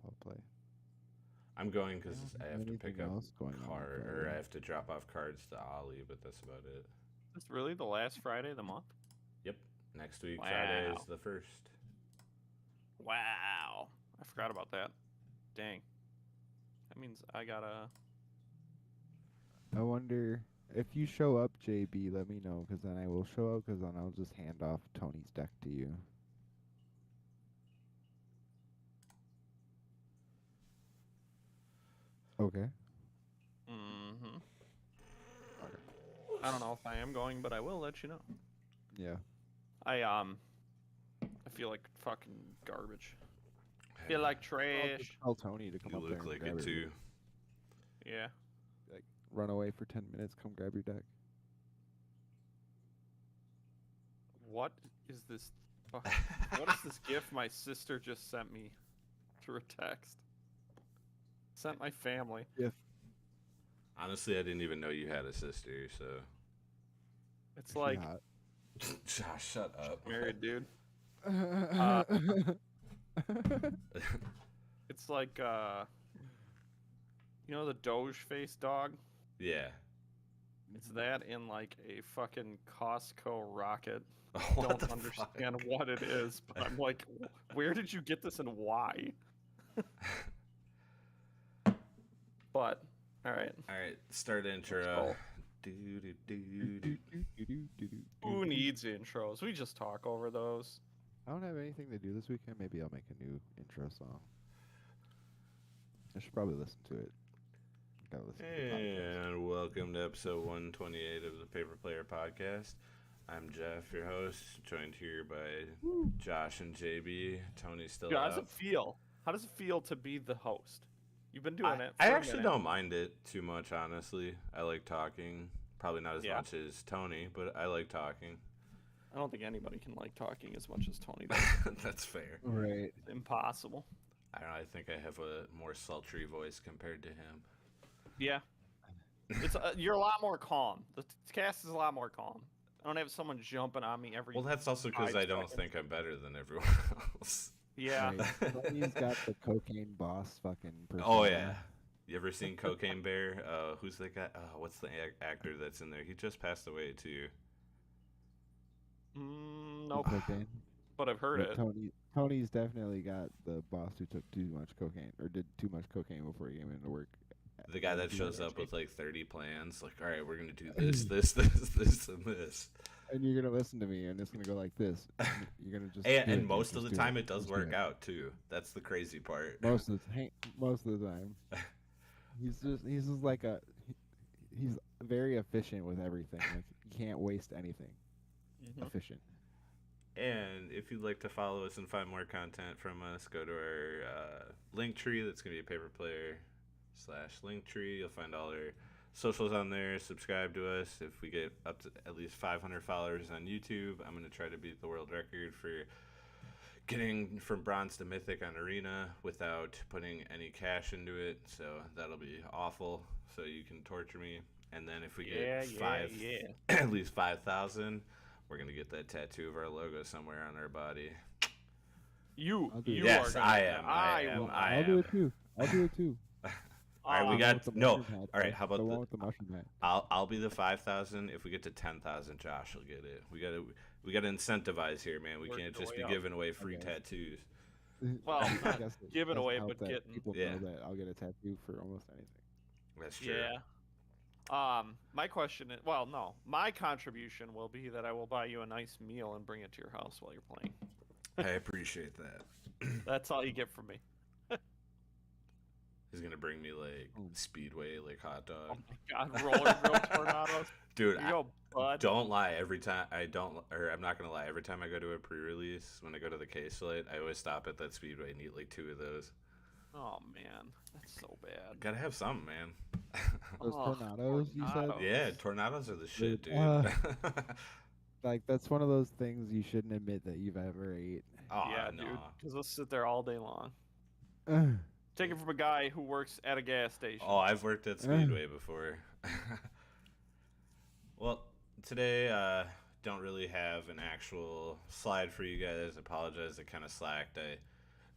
I'll play. I'm going I don't because I have have to anything pick up else going on card, or I Friday. have to drop off cards to Ollie, but that's about it. Is this really the last Friday of the month? Yep. Next week, Friday Wow. is the 1st. Wow. I forgot about that. Dang. That means I gotta. I wonder if you show up, JB. Let me know, because then I will show up. Because then I'll just hand off Tony's deck to you. Okay. Mm-hmm. Okay. I don't know if I am going, but I will let you know. Yeah. I feel like fucking garbage. Feel like I'll trash. just tell Tony to come You up there look and like grab it your- too. Yeah. Like, run away for 10 minutes. Come grab your deck. What is this? What is this gift my sister just sent me through a text? Sent my family. If Honestly, I didn't even know you had a sister, so. It's she like hot. Josh, shut up. married dude. It's like you know the Doge face dog? Yeah. It's that in like a fucking Costco rocket. What the Don't understand fuck? what it is, but I'm like, where did you get this and why? But all right, All right, start intro. Do, do, do, do. who needs intros? We just talk over those. I don't have anything to do this weekend. Maybe I'll make a new intro song. I should probably listen to it. Gotta listen to the podcast. And welcome to episode 128 of the Paper Player Podcast. I'm Jeff, your host, joined here by Josh and JB. Tony's still How does out. it feel? How does it feel to be the host? You've been doing it. I For a actually minute. don't mind it too much, honestly. I like talking. Probably not as Yeah. much as Tony, but I like talking. I don't think anybody can like talking as much as Tony does. That's fair. Right. It's impossible. I don't know. I think I have a more sultry voice compared to him. Yeah. It's you're a lot more calm. The cast is a lot more calm. I don't have someone jumping on me every. Well, that's also because 5 I don't seconds. think I'm better than everyone else. Yeah. Right. Tony's got the cocaine boss fucking persona. Oh yeah. You ever seen Cocaine Bear? Who's that guy? What's the actor that's in there? He just passed away too. Nope. Cocaine. But I've heard But it. Tony's definitely got the boss who took too much cocaine or did too much cocaine before he came into work. The guy that Yeah. shows up with like 30 plans, like, all right, we're gonna do this, this, and this. And you're gonna listen to me, and it's gonna go like this. You're gonna just. And, do it, and most of just the do time, it does just do work it. out too. That's the crazy part. Most of the time. He's just like he's very efficient with everything. Like he can't waste anything. Mhm. Efficient. And if you'd like to follow us and find more content from us, go to our link tree. That's going to be paperplayer.com/linktree. You'll find all our socials on there. Subscribe to us. If we get up to at least 500 followers on YouTube, I'm going to try to beat the world record for getting from bronze to mythic on Arena without putting any cash into it. So that'll be awful. So you can torture me. And then if we get at least 5,000, we're going to get that tattoo of our logo somewhere on our body. I'll do it. You Yes, are gonna, I am. I am. will. I'll do it too. I'll do it too. All right, we Um, got With the no. mushroom hat, All right, how the about one the? with the mushroom hat? I'll be the 5,000. If we get to 10,000, Josh will get it. We gotta incentivize here, man. We Work can't your just way be up. giving away free Okay. tattoos. Well, I not guess it giving doesn't away, help but that getting. people Yeah. know that I'll get a tattoo for almost anything. That's true. Yeah. My question is, well, no, my contribution will be that I will buy you a nice meal and bring it to your house while you're playing. I appreciate that. That's all you get from me. He's gonna bring me like Speedway, like hot Oh dog. my God, roller grill tornadoes. Dude, Here you go, bud. don't lie. Every time I'm not gonna lie. Every time I go to a pre-release, when I go to the K-Slate, I always stop at that Speedway and eat like 2 of those. Oh man, that's so bad. Gotta have something, man. Those Oh, tornadoes, you said? tornadoes. Yeah, tornadoes are the shit, dude. Like, that's one of those things you shouldn't admit that you've ever ate. Oh, Yeah, no. dude, because they'll sit there all day long. Ugh. Take it from a guy who works at a gas station. Oh, I've worked at Speedway before. Well, today, don't really have an actual slide for you guys. Apologize, I kind of slacked. I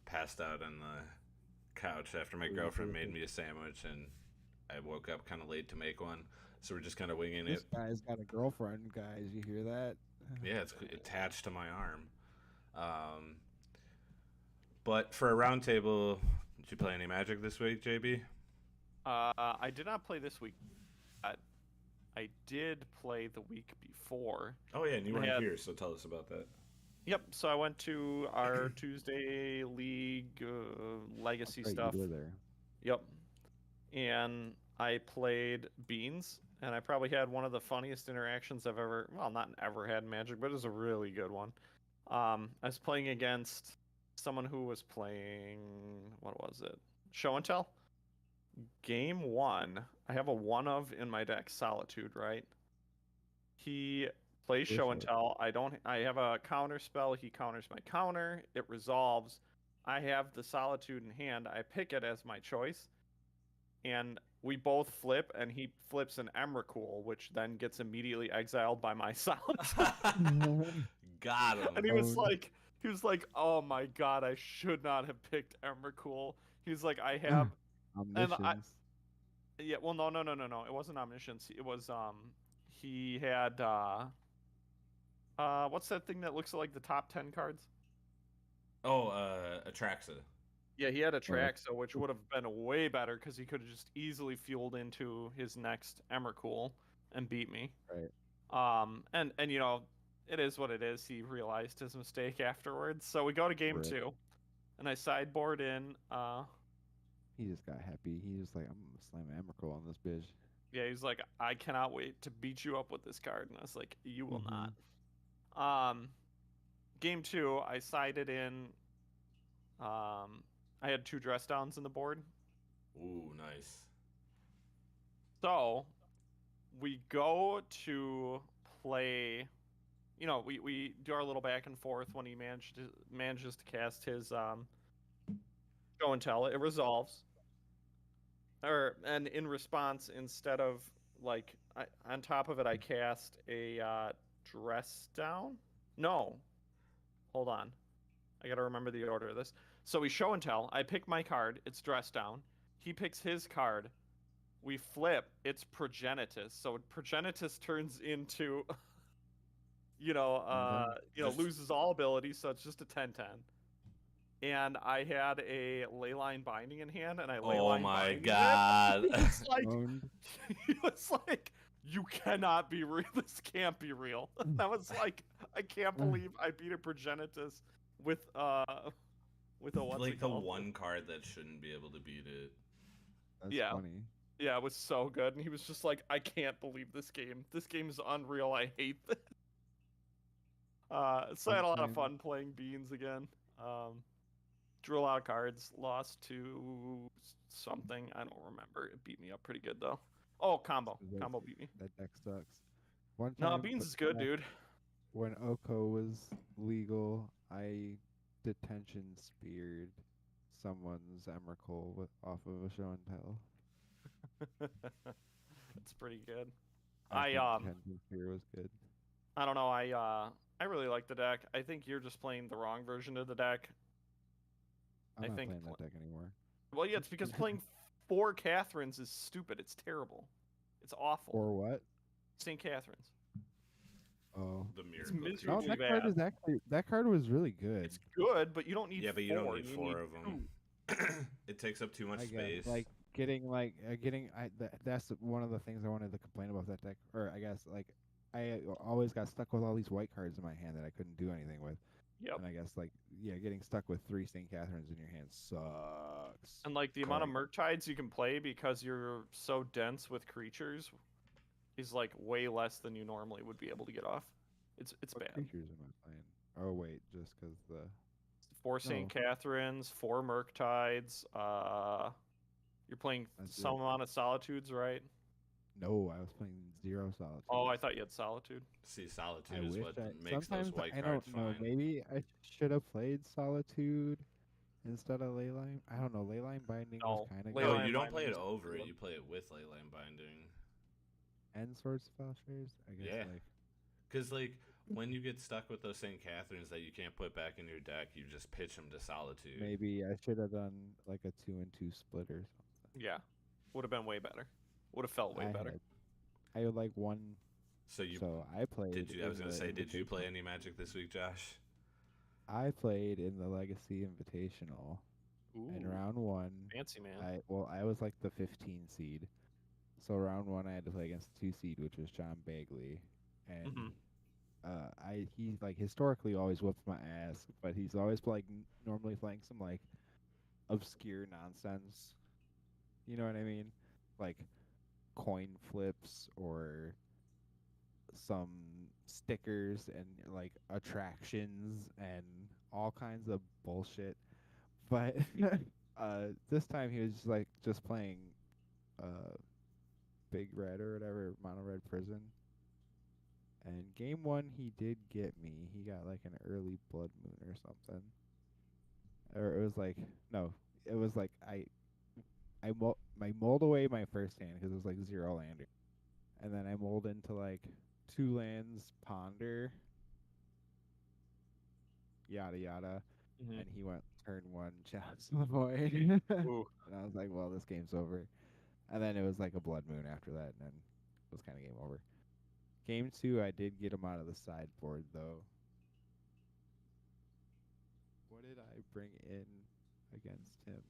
passed out on the couch after my girlfriend made me a sandwich, and I woke up kind of late to make one. So we're just kind of winging This it. guy's got a girlfriend, guys. You hear that? Yeah, it's attached to my arm. But for a round table, did you play any Magic this week, JB? I did not play this week. I did play the week before. Oh yeah, and you We weren't had- here, so tell us about that. Yep. So I went to our Tuesday League Legacy Right, stuff. you were there. Yep. And I played Beans, and I probably had one of the funniest interactions I've ever, well, not ever had in Magic, but it was a really good one. I was playing against someone who was playing, what was it? Show and Tell. Game 1, I have a one of in my deck, Solitude, right? He plays Show and Bullshit. Tell. I have a counter spell. He counters my counter. It resolves. I have the Solitude in hand. I pick it as my choice. And we both flip, and he flips an Emrakul, which then gets immediately exiled by my Solitude. Got him. And he was like, "Oh my god, I should not have picked Emrakul." He was like, "I have." Omniscience. Yeah, well, no. It wasn't Omniscience. It was he had what's that thing that looks like the top 10 cards? Oh, Atraxa. Yeah, he had a Traxa, which would have been way better because he could have just easily fueled into his next Emrakul and beat me. Right. And you know, it is what it is. He realized his mistake afterwards. So we go to game Right. 2, and I sideboard in. He just got happy. He was like, I'm gonna slam Emrakul on this bitch. Yeah, he's like, I cannot wait to beat you up with this card. And I was like, you will Mhm. not. Game 2, I sided in. I had 2 dress downs in the board. Ooh, nice. So we go to play. You know, we do our little back and forth when he manages to cast his Show and Tell. It resolves. And in response, instead of like on top of it, I cast a dress down. No, hold on, I gotta remember the order of this. So we Show and Tell. I pick my card. It's dress down. He picks his card. We flip. It's Progenitus. So Progenitus turns into, Just- loses all abilities. So it's just a 10/10. And I had a Leyline Binding in hand, and I Oh Leyline my binded it. god. It's like Owned. he was like, "You cannot be real. This can't be real." And I was like, "I can't believe I beat a Progenitus with a what's Like it the called?" one card that shouldn't be able to beat it. That's Yeah. funny. Yeah, it was so good, and he was just like, "I can't believe this game. This game is unreal. I hate this." So I had a lot of fun playing Beans again. Drew a lot of cards. Lost to something. I don't remember. It beat me up pretty good though. Oh, Combo. That- Combo beat me. That deck sucks. One No, time, Beans but is good, back dude. When Oko was legal, I detention speared someone's Emrakul off of a Show and Tell. It's pretty good. I I think detention spear was good. I don't know. I really like the deck. I think you're just playing the wrong version of the deck. I'm I not think playing that deck anymore. Well, yeah, it's because playing 4 Catherines is stupid. It's terrible. It's awful. Or what? St. Catharines. Oh. The It's miracle. miserable. No, Too that bad. card is actually that card was really good. It's good, but you don't need Yeah, but 4. you don't need You 4 need of them. 2. It takes up too much I space. guess like that's one of the things I wanted to complain about that deck. Or I guess like I always got stuck with all these white cards in my hand that I couldn't do anything with. Yep. And I guess like getting stuck with 3 St. Catharines in your hand sucks. And like the amount of Correct. Murktides you can play because you're so dense with creatures is like way less than you normally would be able to get off. It's What bad. creatures am I playing? Oh wait, just because the 4 St. No. Catharines, 4 Murktides. You're playing That's some it. amount of Solitudes, right? no, I was playing 0 Solitude. Oh, I thought you had Solitude. See, Solitude I is wish what I makes those sometimes white I cards don't know. fine. Maybe I should have played Solitude instead of Leyline. I don't know. Leyline Binding was No, kind of Leyline No, good. you don't Binding play it is over cool. it. You play it with Leyline Binding. And Swords Spell Shares. I guess Yeah. like Because, like, when you get stuck with those St. Catharines that you can't put back in your deck, you just pitch them to Solitude. Maybe I should have done like a 2-2 split or something. Yeah, would have been way better. Would have felt way better. I had like one. So I played. Did you? I was gonna say, did you play Invitational. any Magic this week, Josh? I played in the Legacy Invitational. Ooh, In round 1, fancy man. I was like the 15 seed. So round 1 I had to play against the 2 seed, which was John Bagley, and he like historically always whoops my ass, but he's always like normally playing some like obscure nonsense. You know what I mean? Like coin flips or some stickers and like attractions and all kinds of bullshit. But this time he was just playing Big Red or whatever, Mono Red Prison. And game 1 he did get me. He got like an early Blood Moon or something. Or it was like no, it was like I mulled away my first hand because it was like 0 lander. And then I mulled into like 2 lands, Ponder, yada yada. Mhm. And he went turn 1, Chalice of the Void. Ooh. And I was like, well, this game's over. And then it was like a Blood Moon after that, and then it was kind of game over. Game 2, I did get him out of the sideboard, though. What did I bring in against him?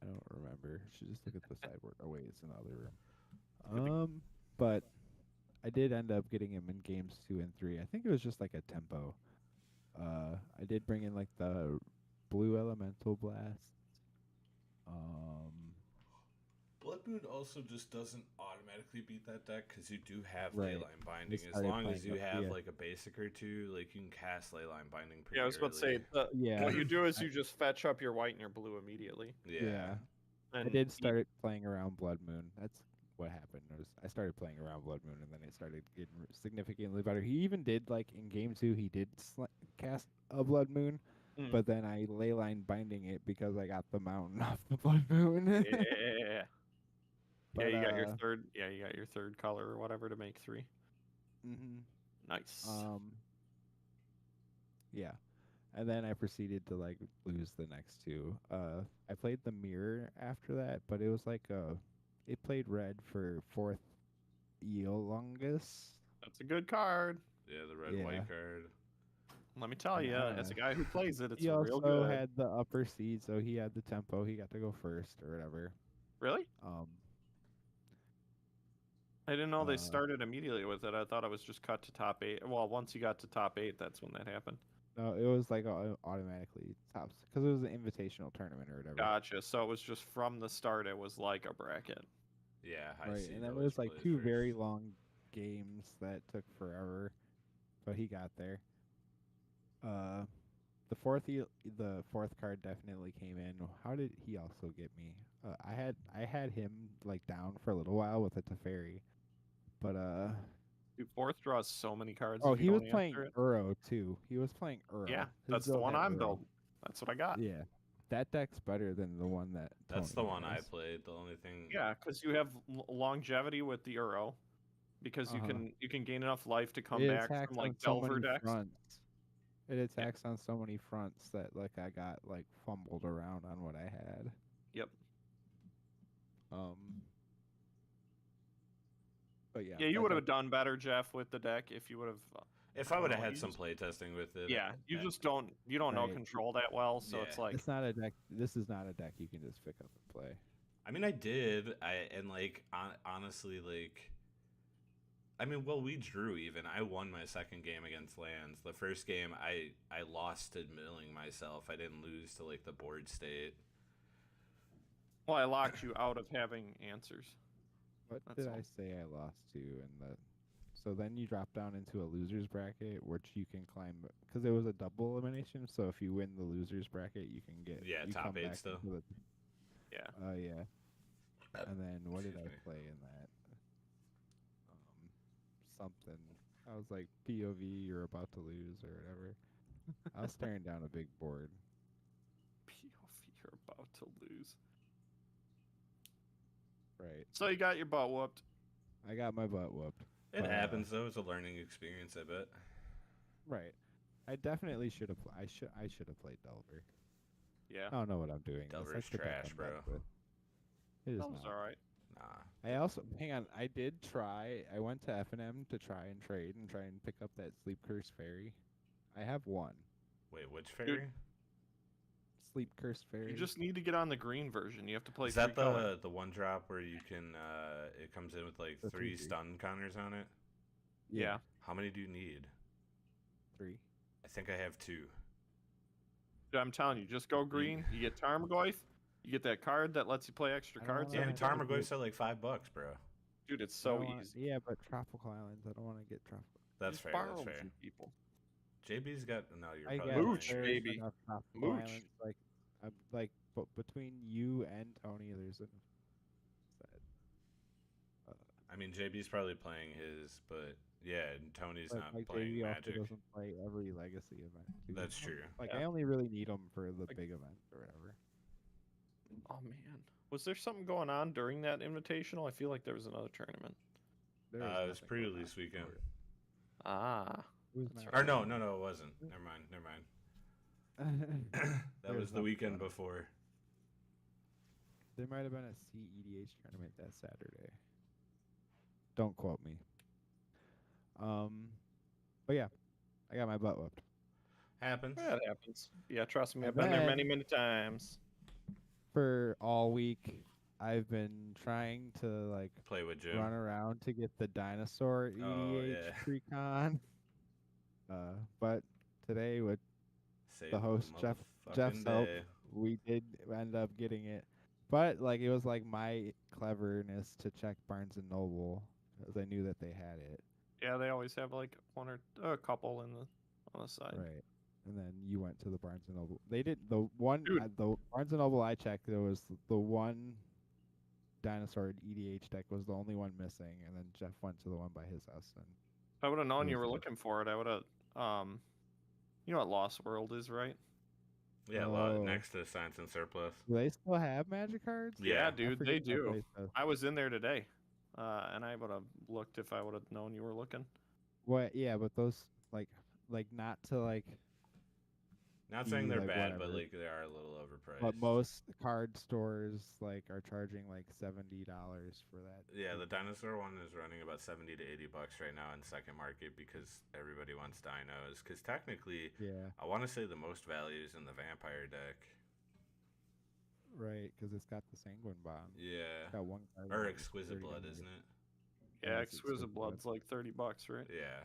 I don't remember. Should just look at the sideboard. Oh, wait, it's in the other room. But I did end up getting him in games 2 and 3. I think it was just like a tempo. I did bring in like the Blue Elemental Blast. Blood Moon also just doesn't automatically beat that deck because you do have Right. Leyline Binding. As started long as playing you up, have yeah. like a basic or two, like you can cast Leyline Binding pretty Yeah, I was about to say, early. Yeah. what you do is you just fetch up your white and your blue immediately. Yeah. And I did start playing around Blood Moon. That's what happened. I started playing around Blood Moon, and then it started getting significantly better. He even did like in game 2, he did cast a Blood Moon, Mm. but then I leyline binding it because I got the mountain off the Blood Moon. Yeah. But, You got your third. Yeah, you got your third color or whatever to make 3. Mm-hmm. Nice. Yeah. And then I proceeded to like lose the next 2. I played the mirror after that, but it was like it played red for 4th Eolungus. That's a good card. Yeah, the red white card. Let me tell you, as a guy who plays it, it's He real also good. had the upper seed, so he had the tempo. He got to go first or whatever. Really? I didn't know they uh, started immediately with it. I thought it was just cut to top 8. Well, once you got to top 8, that's when that happened. No, it was like automatically tops because it was an invitational tournament or whatever. Gotcha. So it was just from the start. It was like a bracket. Yeah, high Right, seed and then it always was like plays 2 first. very long games that took forever, but he got there. The fourth card definitely came in. How did he also get me? I had him like down for a little while with a Teferi, but Dude, 4th draws so many cards. oh, if you he was don't playing answer it. Uro too. He was playing Uro. Yeah, His that's the build one had I'm Uro. building. That's what I got. Yeah, that deck's better than the one that. That's Tony the one I has. played. The only thing. Yeah, because you have longevity with the Euro, because you can gain enough life to come It back attacks from like on so Delver many decks. fronts. It attacks on so many fronts that like I got like fumbled around on what I had. Yep. But yeah. Yeah, you that would have deck- done better, Jeff, with the deck if you would have. If I would have No, had you some just- playtesting with it. Yeah, you just don't know Right. control that well, so it's Yeah. like It's not a deck. This is not a deck you can just pick up and play. I mean, I did. Honestly, like, I mean, well, we drew even. I won my second game against Lands. The first game, I lost to milling myself. I didn't lose to like the board state. well, I locked you out of having answers. What That's did all. I say I lost to in the? So then you drop down into a losers bracket, which you can climb because it was a double elimination. So if you win the losers bracket, you can get Yeah, you top come 8 back still. into the- Yeah. yeah. And then what did I Excuse me. play in that? Something. I was like, POV, you're about to lose or whatever. I was staring down a big board. POV, you're about to lose. Right. So you got your butt whooped. I got my butt whooped. It But, happens though. It's a learning experience, I bet. Right. I definitely should have. I should have played Delver. Yeah. I don't know what I'm doing. That's Delver's like the deck trash, I'm bro. best with. It is That was not. all right. Nah. I also hang on. I did try. I went to F&M to try and trade and try and pick up that Sleep Curse Fairy. I have one. Wait, which fairy? Sleep Curse Fairy. You just need to get on the green version. You have to play. Is that 3 color. the one drop where you can it comes in with like The 3 3D. stun counters on it? Yeah. How many do you need? 3. I think I have 2. Dude, I'm telling you, just go green. You get Tarmogoyf. You get that card that lets you play extra I don't cards. wanna- Yeah, every time. Tarmogoyf's at like $5, bro. Dude, it's I so don't wanna- easy. Yeah, but Tropical Islands. I don't want to get Tropical. That's Just fair. borrow That's them fair. from people. JB's got no. You're I probably guess Mooch, there's baby. enough Tropical Mooch. Islands. Like between you and Tony, there's enough. I mean, JB's probably playing his, but yeah, and Tony's But, not like playing JV also Magic. doesn't play every Legacy event. Too. That's true. Like Yeah. I only really need them for the Like- big events or whatever. Oh man, was there something going on during that invitational? I feel like there was another tournament. There It was nothing going pre-release on weekend. for it. Ah, It was That's not- Or no, it wasn't. Never mind. That There's was the nothing weekend going on. before. There might have been a CEDH tournament that Saturday. Don't quote me. But yeah, I got my butt whooped. Happens. that happens. Yeah, trust me, And I've been there then- many, many times. For all week, I've been trying to like Play with Jim. run around to get the dinosaur EDH Oh, yeah. pre-con. But today with Save the host, Jeff's motherfucking help, day. we did end up getting it. But like it was like my cleverness to check Barnes and Noble because I knew that they had it. Yeah, they always have like one or a couple on the side. Right. And then you went to the Barnes and Noble. They did the one Dude. the Barnes and Noble I checked. There was the one dinosaur EDH deck was the only one missing, and then Jeff went to the one by his house. And If I would have known you was were like- looking for it, I would have. You know what Lost World is, right? Yeah, Oh. next to Science and Surplus. do they still have Magic cards? Yeah, Yeah, I dude, forget they that do. place does. I was in there today, and I would have looked if I would have known you were looking. What? Yeah, but those like not to like. Not saying they're like, bad, but whatever. like they are a little overpriced. But most card stores like are charging like $70 for that. Yeah, the dinosaur one is running about $70 to $80 right now in second market because everybody wants dinos. Because technically, Yeah, I want to say the most value is in the vampire deck. right. Because it's got the Sanguine Bomb. Yeah, Got one card. or that is exquisite 30 blood, damage. isn't it? Yeah, it's Exquisite Blood's like $30, right? Yeah.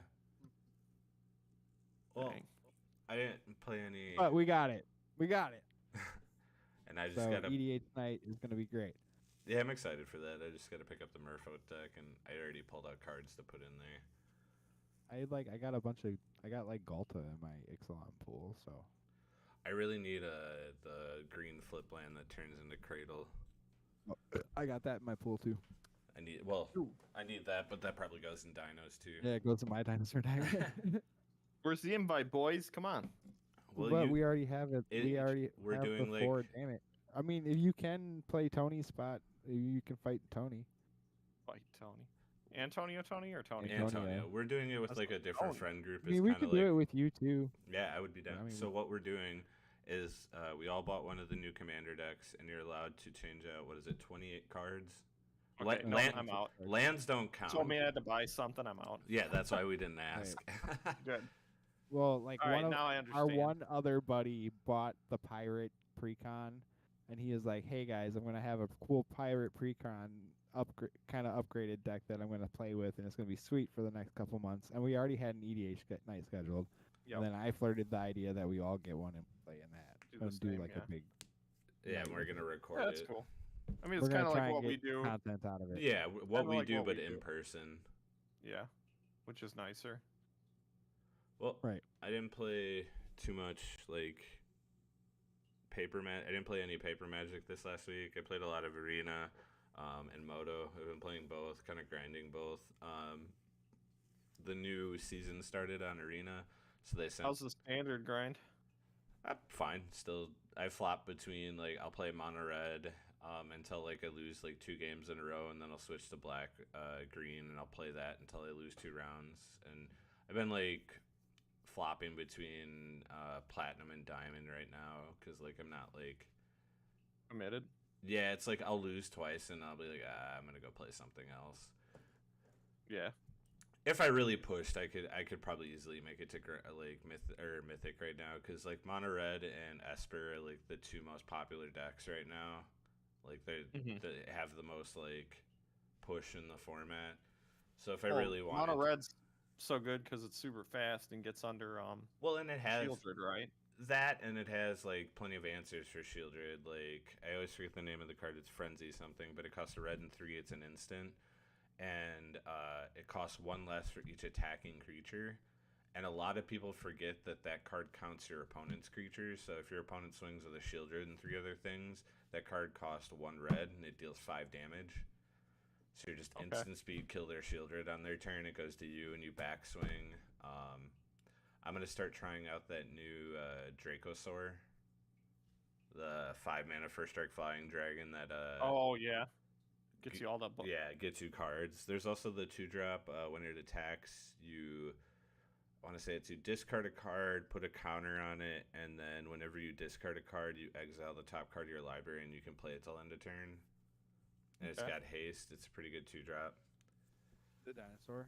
Well, Dang. I didn't play any, But we got it. We got it. and I just So gotta. EDH night is gonna be great. Yeah, I'm excited for that. I just gotta pick up the Merfolk deck, and I already pulled out cards to put in there. I got a bunch of I got like Galta in my Ixalan pool, so I really need the green flip land that turns into Cradle. I got that in my pool too. I need that, but that probably goes in dinos too. Yeah, it goes to my dinosaur deck. Where's the invite, boys? Come on. Well, but we already have it. it- We already we're have doing, the 4, like- damn it. I mean, if you can play Tony's spot, you can fight Tony. Fight Tony. Antonio Tony or Tony? Antonio. Antonio. We're doing it with That's like a what- different oh, friend group. I mean, we could do it with you too. Yeah, I would be down. I mean, So what we're doing is we all bought one of the new commander decks, and you're allowed to change out 28 cards. Okay, no, land- I'm out. Lands don't count. Told me I had to buy something. I'm out. Yeah, that's why we didn't ask. Good. Well, like All right, one of now I our understand. one other buddy bought the pirate precon, and he was like, "Hey guys, I'm gonna have a cool pirate precon kind of upgraded deck that I'm gonna play with, and it's gonna be sweet for the next couple months." And we already had an EDH night scheduled. Yep. And then I flirted the idea that we all get one and play in that, Do the and do same, like yeah. a big. Yeah, and we're gonna record That's it. cool. I mean, We're it's gonna kind of try like and what we get do. content out of it. Yeah, what Kinda we like do, what but we in do. person. Yeah, which is nicer. Well, Right. I didn't play too much like I didn't play any paper Magic this last week. I played a lot of Arena and Moto. I've been playing both, kind of grinding both. The new season started on Arena, so they sent. How's the standard grind? Fine. Still, I flop between like I'll play mono red, until like I lose like 2 games in a row, and then I'll switch to black, green, and I'll play that until I lose 2 rounds. And I've been like flopping between platinum and diamond right now because like I'm not like Committed. yeah, it's like I'll lose twice and I'll be like, I'm gonna go play something else. Yeah. If I really pushed, I could probably easily make it to like mythic right now because like Mono Red and Esper are like the 2 most popular decks right now. Like they have the most like push in the format. So if I really wanted, Mono Red's so good because it's super fast and gets under well, and it has Shieldred, right? that, and it has like plenty of answers for Shieldred. Like I always forget the name of the card. It's Frenzy something, but it costs a red and 3. It's an instant, and it costs 1 less for each attacking creature. And a lot of people forget that that card counts your opponent's creatures. So if your opponent swings with a Shieldred and 3 other things, that card costs 1 red and it deals 5 damage. So you're just instant speed kill their Shieldred on their turn. It goes to you and you backswing. I'm gonna start trying out that new Dracosaur, the 5-mana first strike flying dragon that. Oh yeah, gets you all that. Yeah, gets you cards. There's also the 2-drop. When it attacks, you. I want to say it's you discard a card, put a counter on it, and then whenever you discard a card, you exile the top card of your library, and you can play it till end of turn. And it's got haste. It's a pretty good 2-drop. The dinosaur.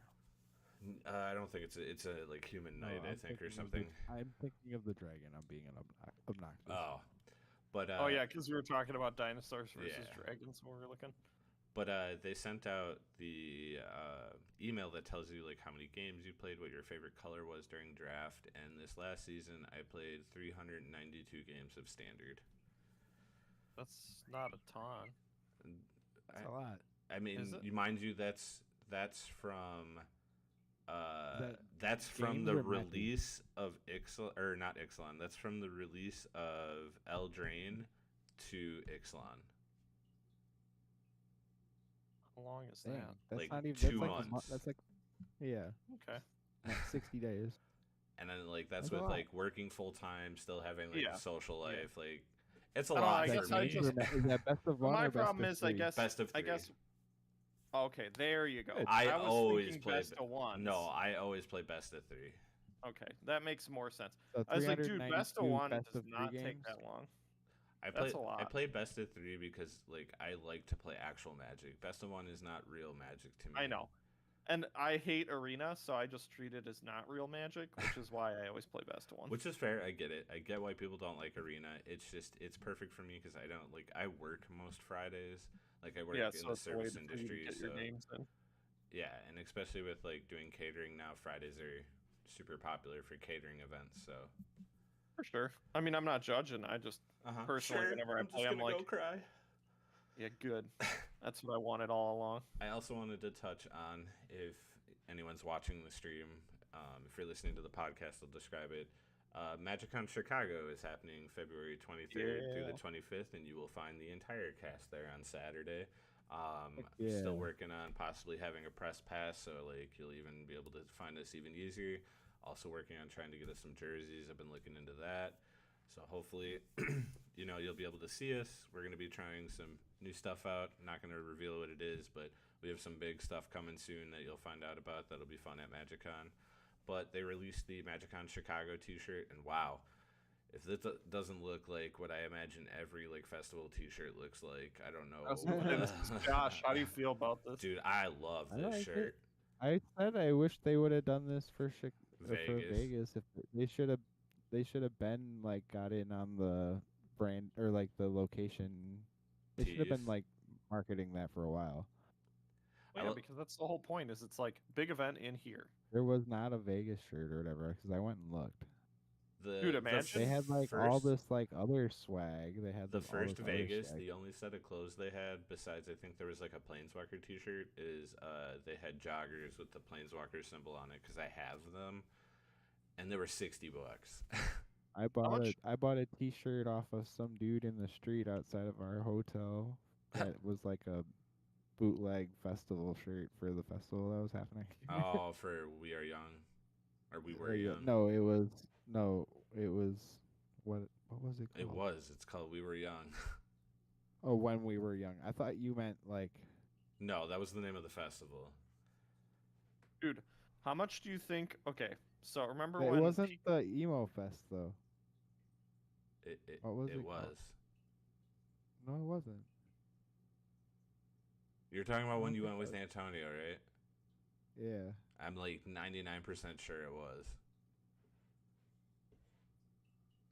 I don't think it's a like human knight, I think, or something. I'm thinking of the dragon. I'm being an obnoxious. Oh, but oh yeah, because we were talking about dinosaurs versus dragons when we were looking. But they sent out the email that tells you like how many games you played, what your favorite color was during draft, and this last season I played 392 games of standard. That's not a ton. That's a lot. I mean, mind you, that's from that's from the release of Ixalan, or not Ixalan. That's from the release of Eldraine to Ixalan. How long is Damn, that? that's like not even 2 that's months. That's like, yeah. Okay. Like 60 days. And then like that's That's a with lot. like working full time, still having like a social life. Like it's a I don't know, lot I for guess me. I just- Is that best of one My or best problem of is, three? Best of 3. I guess. Okay, there you go. Good. I was always thinking play best of one. No, I always play best of 3. Okay, that makes more sense. So I was like, dude, best of 392 one best does of three not take games? that long. I That's a lot. I play best of 3 because like I like to play actual Magic. Best of 1 is not real Magic to me. I know. And I hate Arena, so I just treat it as not real Magic, which is why I always play best of 1. Which is fair. I get it. I get why people don't like Arena. It's just it's perfect for me because I don't like I work most Fridays. Like I work in so the it's a way service for you to industry, get so your names in. yeah, and especially with like doing catering now, Fridays are super popular for catering events. So For sure. I mean, I'm not judging. I just personally, whenever I play, I'm like, go cry. yeah, good. That's what I wanted all along. I also wanted to touch on, if anyone's watching the stream, if you're listening to the podcast, I'll describe it. MagicCon Chicago is happening February 23rd through the 25th, and you will find the entire cast there on Saturday. Still working on possibly having a press pass, so like you'll even be able to find us even easier. Also working on trying to get us some jerseys. I've been looking into that. So hopefully, you'll be able to see us. We're going to be trying some new stuff out. I'm not going to reveal what it is, but we have some big stuff coming soon that you'll find out about. That'll be fun at MagicCon. But they released the MagicCon Chicago t-shirt, and wow, if this doesn't look like what I imagine every like festival t-shirt looks like, I don't know. Josh, how do you feel about this? Dude, I love I this like shirt. I said I wish they would have done this for Vegas. Vegas. If they should have been like got in on the brand or like the location. They should have been Tease. like marketing that for a while. Well, yeah, because that's the whole point. Is it's like big event in here. There was not a Vegas shirt or whatever because I went and looked. Dude, imagine They had like all this like other swag. They had the all first this other Vegas. swag. The only set of clothes they had, besides I think there was like a Planeswalker T-shirt, is they had joggers with the Planeswalker symbol on it because I have them, and they were $60. I bought a T-shirt off of some dude in the street outside of our hotel. That was like a bootleg festival shirt for the festival that was happening. Oh, for We Are Young, or We Were Young. No, it was what was it called? It was. It's called We Were Young. Oh, when we were young. I thought you meant like. No, that was the name of the festival. Dude, how much do you think? Okay, so remember It when wasn't the emo fest though. What was It it called? was. No, it wasn't. You're talking I about when don't you think went with that- Antonio, right? Yeah. I'm like 99% sure it was.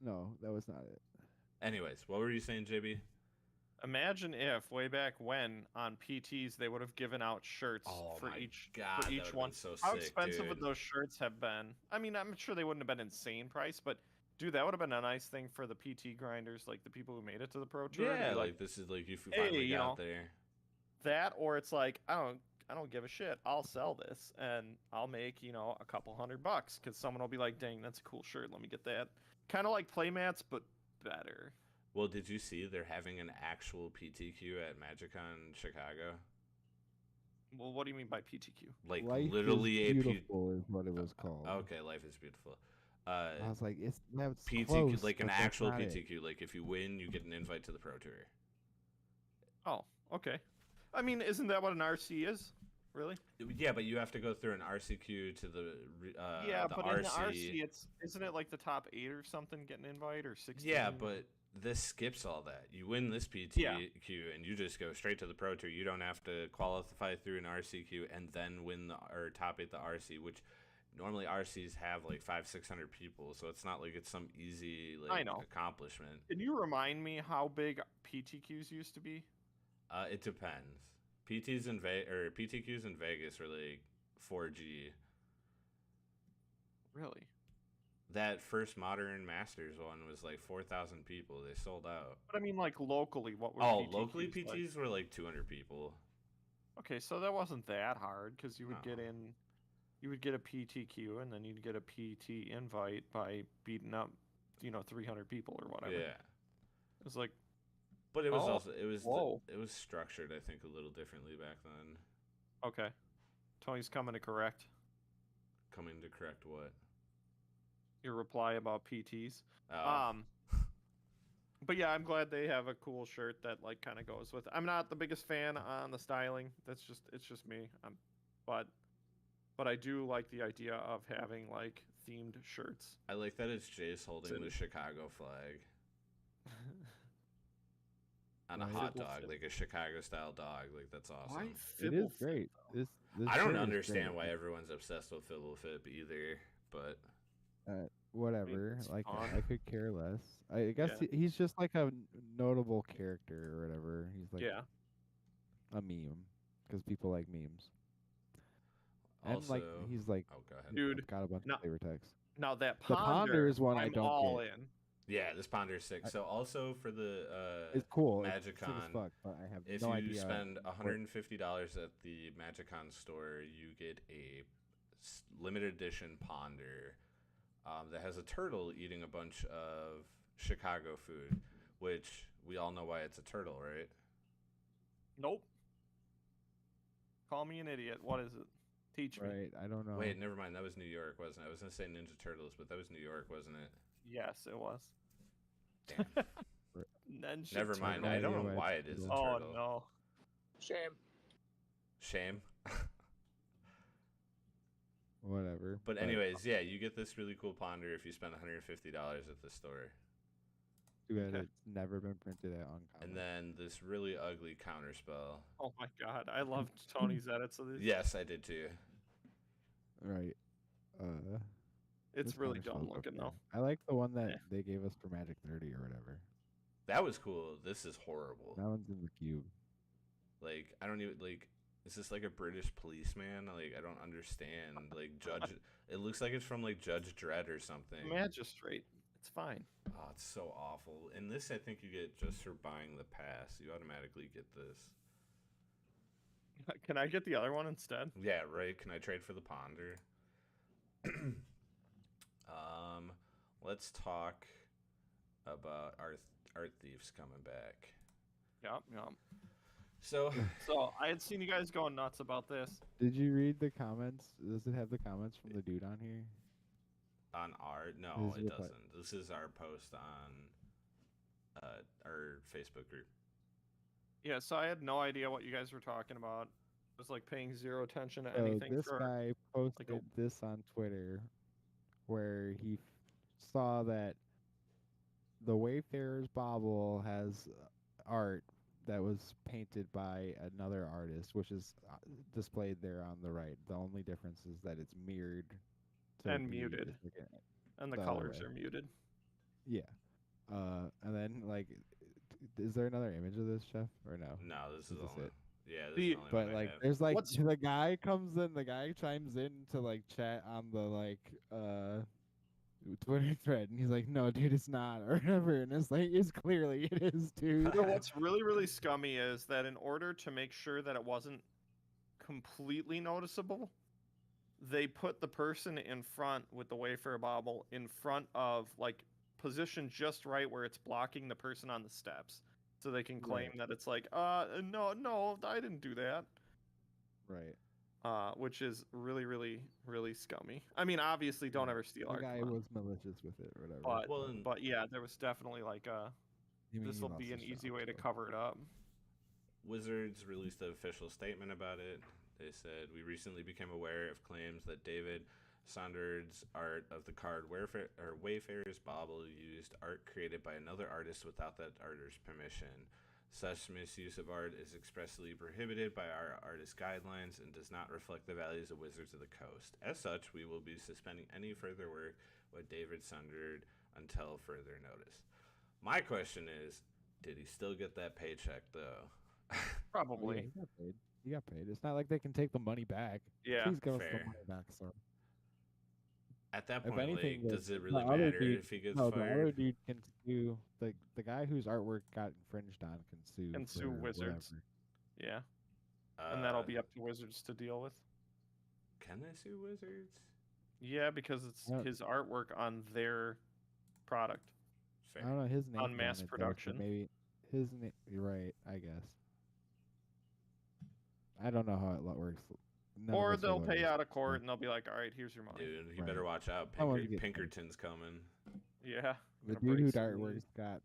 No, that was not it. Anyways, what were you saying, JB? imagine if way back when on PTs they would have given out shirts Oh for my each God, for that each would've one. been so How sick, expensive would dude. those shirts have been? I mean, I'm sure they wouldn't have been insane price, but dude, that would have been a nice thing for the PT grinders, like the people who made it to the pro tour. To Yeah, be like this is like if you hey, finally you got know, there. that, or it's like I don't give a shit. I'll sell this and I'll make a couple $100 because someone will be like, dang, that's a cool shirt. Let me get that. Kind of like playmats, but better. Well, did you see they're having an actual PTQ at MagicCon Chicago? Well, what do you mean by PTQ? Like Life literally is a beautiful is what it was called. Okay, Life is Beautiful. I was like, it's PTQ, close, like an but that's actual not it. PTQ. Like if you win, you get an invite to the Pro Tour. Oh, okay. I mean, isn't that what an RC is? Really? Yeah, but you have to go through an RCQ to the Yeah, the but RC. in the RC, isn't it like the top 8 or something get an invite or 16? Yeah, but this skips all that. You win this PTQ and you just go straight to the Pro Tour. You don't have to qualify through an RCQ and then win or top 8 the RC, which normally RCs have like 500-600 people, so it's not like it's some easy I know. accomplishment. Can you remind me how big PTQs used to be? It depends. PTQs in Vegas are like 4G. Really? That first Modern Masters one was like 4,000 people. They sold out. But I mean, like locally, what were Oh, PTQs locally like? PTs were like 200 people. Okay, so that wasn't that hard because you would No. you would get a PTQ and then you'd get a PT invite by beating up, 300 people or whatever. Yeah. It was like, But it was Oh, also whoa. it was structured, I think, a little differently back then. okay, Tony's coming to correct Coming to correct what? your reply about PTs. Oh, But yeah, I'm glad they have a cool shirt that like kind of goes with. I'm not the biggest fan on the styling. It's just me. But I do like the idea of having like themed shirts. I like that it's Jace holding City. the Chicago flag on a Why hot Fibble dog, Fit? like a Chicago style dog. Like that's awesome. It is great. This I don't shirt is understand great. why everyone's obsessed with Fibble Fit either, but Whatever. it's Like fun. I could care less. I guess Yeah. he's just like a notable character or whatever. He's like Yeah. a meme because people like memes. And also, like he's like oh, go ahead. Dude, got a bunch no- of flavor text. Now that The Ponder is one I I'm don't all get. in. Yeah, this Ponder's sick. So also for the It's cool. It's sick as MagicCon, fuck, but I have if no you idea. spend $150 at the MagicCon store, you get a limited edition Ponder that has a turtle eating a bunch of Chicago food, which we all know why it's a turtle, right? Nope. Call me an idiot. What is it? Teach me. Right, I don't know. Wait, never mind. That was New York, wasn't it? I was gonna say Ninja Turtles, but that was New York, wasn't it? Yes, it was. Damn. Ninja Never mind. Turtle. I don't know Anyway, why it is a Oh turtle. no. Shame. Shame. Whatever. But anyways, yeah, you get this really cool Ponder if you spend $150 at the store. Too bad Okay. it's never been printed at Uncommon. And then this really ugly counterspell. Oh my god, I loved Tony's edits of these. Yes, I did too. Right. It's this really Counterspell's dumb looking okay. though. I like the one that Yeah. they gave us for Magic 30 or whatever. That was cool. This is horrible. That one's in the cube. Like, I don't even, like, is this like a British policeman? Like, I don't understand. Like, Judge, it looks like it's from, like, Judge Dredd or something. Magistrate. It's fine. Oh, it's so awful. And this, I think you get just for buying the pass. You automatically get this. Can I get the other one instead? Yeah, right. Can I trade for the Ponder? Let's talk about Art Thieves coming back. Yep, yep. So, So I had seen you guys going nuts about this. Did you read the comments? Does it have the comments from the dude on here? on our no, Is it it what? doesn't. This is our post on our Facebook group. Yeah, so I had no idea what you guys were talking about. I was like paying zero attention to So anything this for guy posted this on Twitter, where he saw that the Wayfarer's Bauble has art that was painted by another artist, which is displayed there on the right. The only difference is that it's mirrored to and be muted, and the the other colors way. are muted. Yeah. And then like, is there another image of this, Chef, or no? No, this is Is this only. it? Yeah, this The- is the only But one I like, have. there's like What's- the guy comes in, the guy chimes in to like chat on the like Twitter thread, and he's like, "No, dude, it's not," or whatever, and it's like, it's clearly it is, dude. You know, what's really, really scummy is that in order to make sure that it wasn't completely noticeable, they put the person in front with the Wayfarer Bauble in front of, like, positioned just right where it's blocking the person on the steps. So they can claim Right. that it's like, no, I didn't do that. Right. Which is really, really, really scummy. I mean, obviously, don't Yeah, ever steal The art. guy come on. was malicious with it, or whatever. But, Well, and- but yeah, there was definitely like You mean this he will lost be an his easy job, way to so. cover it up. Wizards released an official statement about it. They said, "We recently became aware of claims that David Saunders' art of the card Wayfarer's Bauble used art created by another artist without that artist's permission. Such misuse of art is expressly prohibited by our artist guidelines and does not reflect the values of Wizards of the Coast. As such, we will be suspending any further work with David Saunders until further notice." My question is, did he still get that paycheck, though? Oh, yeah, Probably. he got paid. He got paid. It's not like they can take the money back. Yeah. Please give us Fair. the money back, sir. At that If point, anything, like, the- does it the really other matter dude- if he gets No, the other fired? dude can sue the guy whose artwork got infringed on can sue. Can sue for Wizards. whatever. Yeah. And that'll Uh, be up to Wizards to deal with. Can they sue Wizards? Yeah, because it's Yeah. his artwork on their product. Fair. I don't know his name. On mass production. Maybe his name. You're right. I guess. I don't know how it works. None of Or us are they'll pay lawyers. out of court and they'll be like, all right, here's your money. Dude, you Right. better watch out. I wanted to get paid. Pinkerton's coming. Yeah. The gonna dude break whose some artwork knees. got.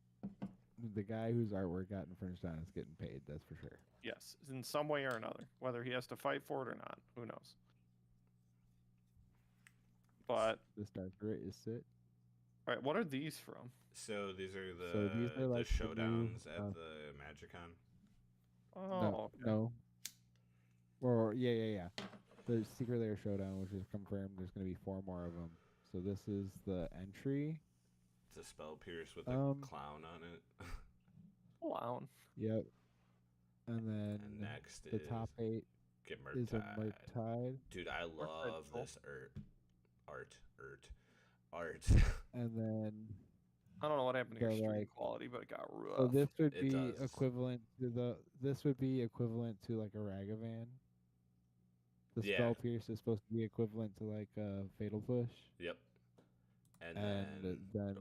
The guy whose artwork got infringed on is getting paid. That's for sure. Yes, in some way or another. Whether he has to fight for it or not, who knows? But, This dark rate is sit. all right, what are these from? So these are the So these are like the new, showdowns at the MagicCon. Oh, No, okay. no. Or yeah. The Secret Lair Showdown, which is confirmed. There's gonna be 4 more of them. So this is the entry. It's a spell pierce with a clown on it. Clown. Yep. And then And next the is top 8 Get is a Murktide. Murktide. Dude, I love cool. this art. And then I don't know what happened to your So, stream like- quality, but it got rough. so this would It be does. equivalent to like a Ragavan. The Yeah. spell pierce is supposed to be equivalent to like a Fatal Push. Yep. And, And then the Dark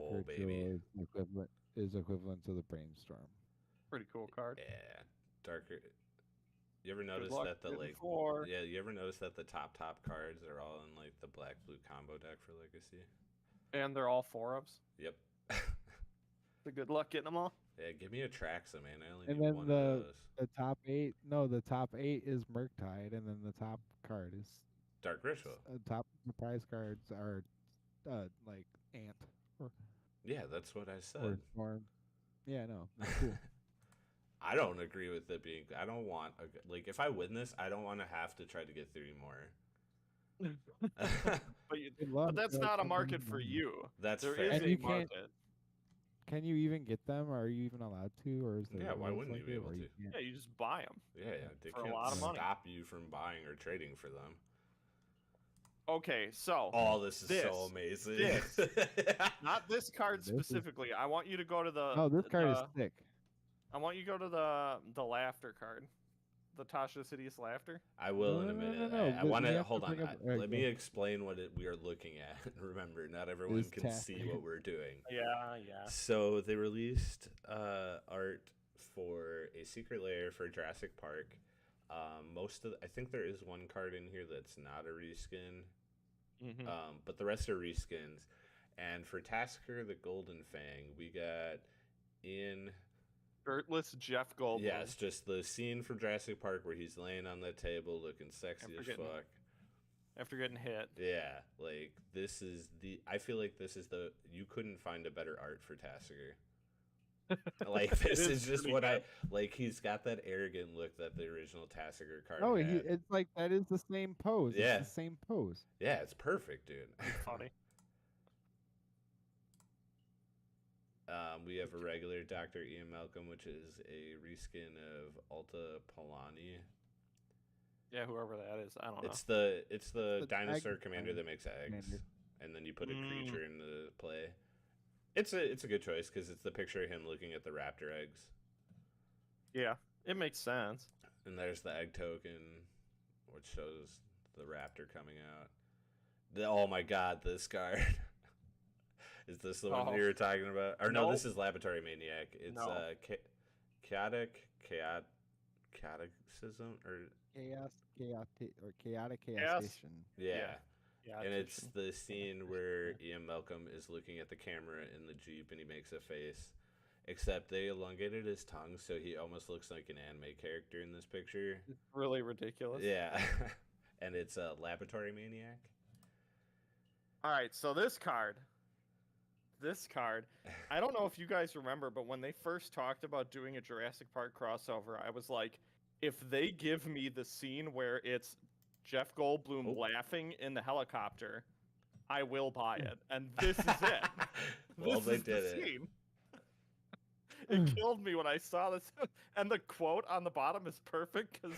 Ritual is equivalent to the Brainstorm. Pretty cool card. Yeah, darker. You ever Good notice luck that the getting like? 4. Yeah, you ever notice that the top cards are all in like the black blue combo deck for Legacy? And they're all 4-ups. Yep. So good luck getting them all. Yeah, give me a Traxa, man. I only And need then one of those. The top 8 is Murktide, and then the top card is Dark Ritual. top prize cards are like Ant Yeah, that's what I or said. Storm. Yeah, no, that's cool. I don't agree with it being. I don't want like if I win this, I don't want to have to try to get 3 more. Good luck, But that's good not a luck market getting for them. you. That's There fair. is And a you can't- market. Can you even get them? Are you even allowed to? Or is there Yeah, why rules wouldn't like you be it able where to? you can't? Yeah, you just buy them. Yeah, they For a can't lot of money. stop you from buying or trading for them. Okay, so Oh, this is so This- amazing. not this card This is- specifically. I want you to go to the. No, this card is the- thick. I want you to go to the laughter card, the Tasha Sidious laughter. I will in a No, no, no, minute. no, I but want we to have to hold on. bring up- alright, Let go. me explain what we are looking at. Remember, not everyone Is can see what we're doing. Yeah. So they released art for a secret lair for Jurassic Park. I think there is one card in here that's not a reskin, Mm-hmm. but the rest are reskins. And for Tasker the Golden Fang, we got in Shirtless Jeff Goldblum. Yeah, it's just the scene from Jurassic Park where he's laying on the table looking sexy as forgetting- fuck. After getting hit. Yeah, like this is the. I feel like this is the. You couldn't find a better art for Tassiger. Like It this is just pretty what I good. like. He's got that arrogant look that the original Tassiger card Oh, had. it's like that is the same pose. Yeah. It's the same pose. Yeah, it's perfect, dude. Funny. We have a regular Dr. Ian Malcolm, which is a reskin of Alta Polani. Yeah, whoever that is, I don't know. It's the the dinosaur egg commander that makes eggs, commander. and then you put a Mm. creature into play. It's a good choice because it's the picture of him looking at the raptor eggs, Yeah, it makes sense. and there's the egg token, which shows the raptor coming out. Oh my god, this card. Is this the one Oh. you were talking about? Or no, Nope. this is Laboratory Maniac. It's No. chaoticism or Chaotic Chaos. chaosation. yeah. Yeah, And it's the scene where Ian Malcolm is looking at the camera in the Jeep and he makes a face. Except they elongated his tongue so he almost looks like an anime character in this picture. It's really ridiculous. Yeah. And it's a Laboratory Maniac. All right, so this card, I don't know if you guys remember, but when they first talked about doing a Jurassic Park crossover, I was like, if they give me the scene where it's Jeff Goldblum Oh. laughing in the helicopter, I will buy it. And this is it. Well, This they is the did it. scene. It killed me when I saw this. And the quote on the bottom is perfect because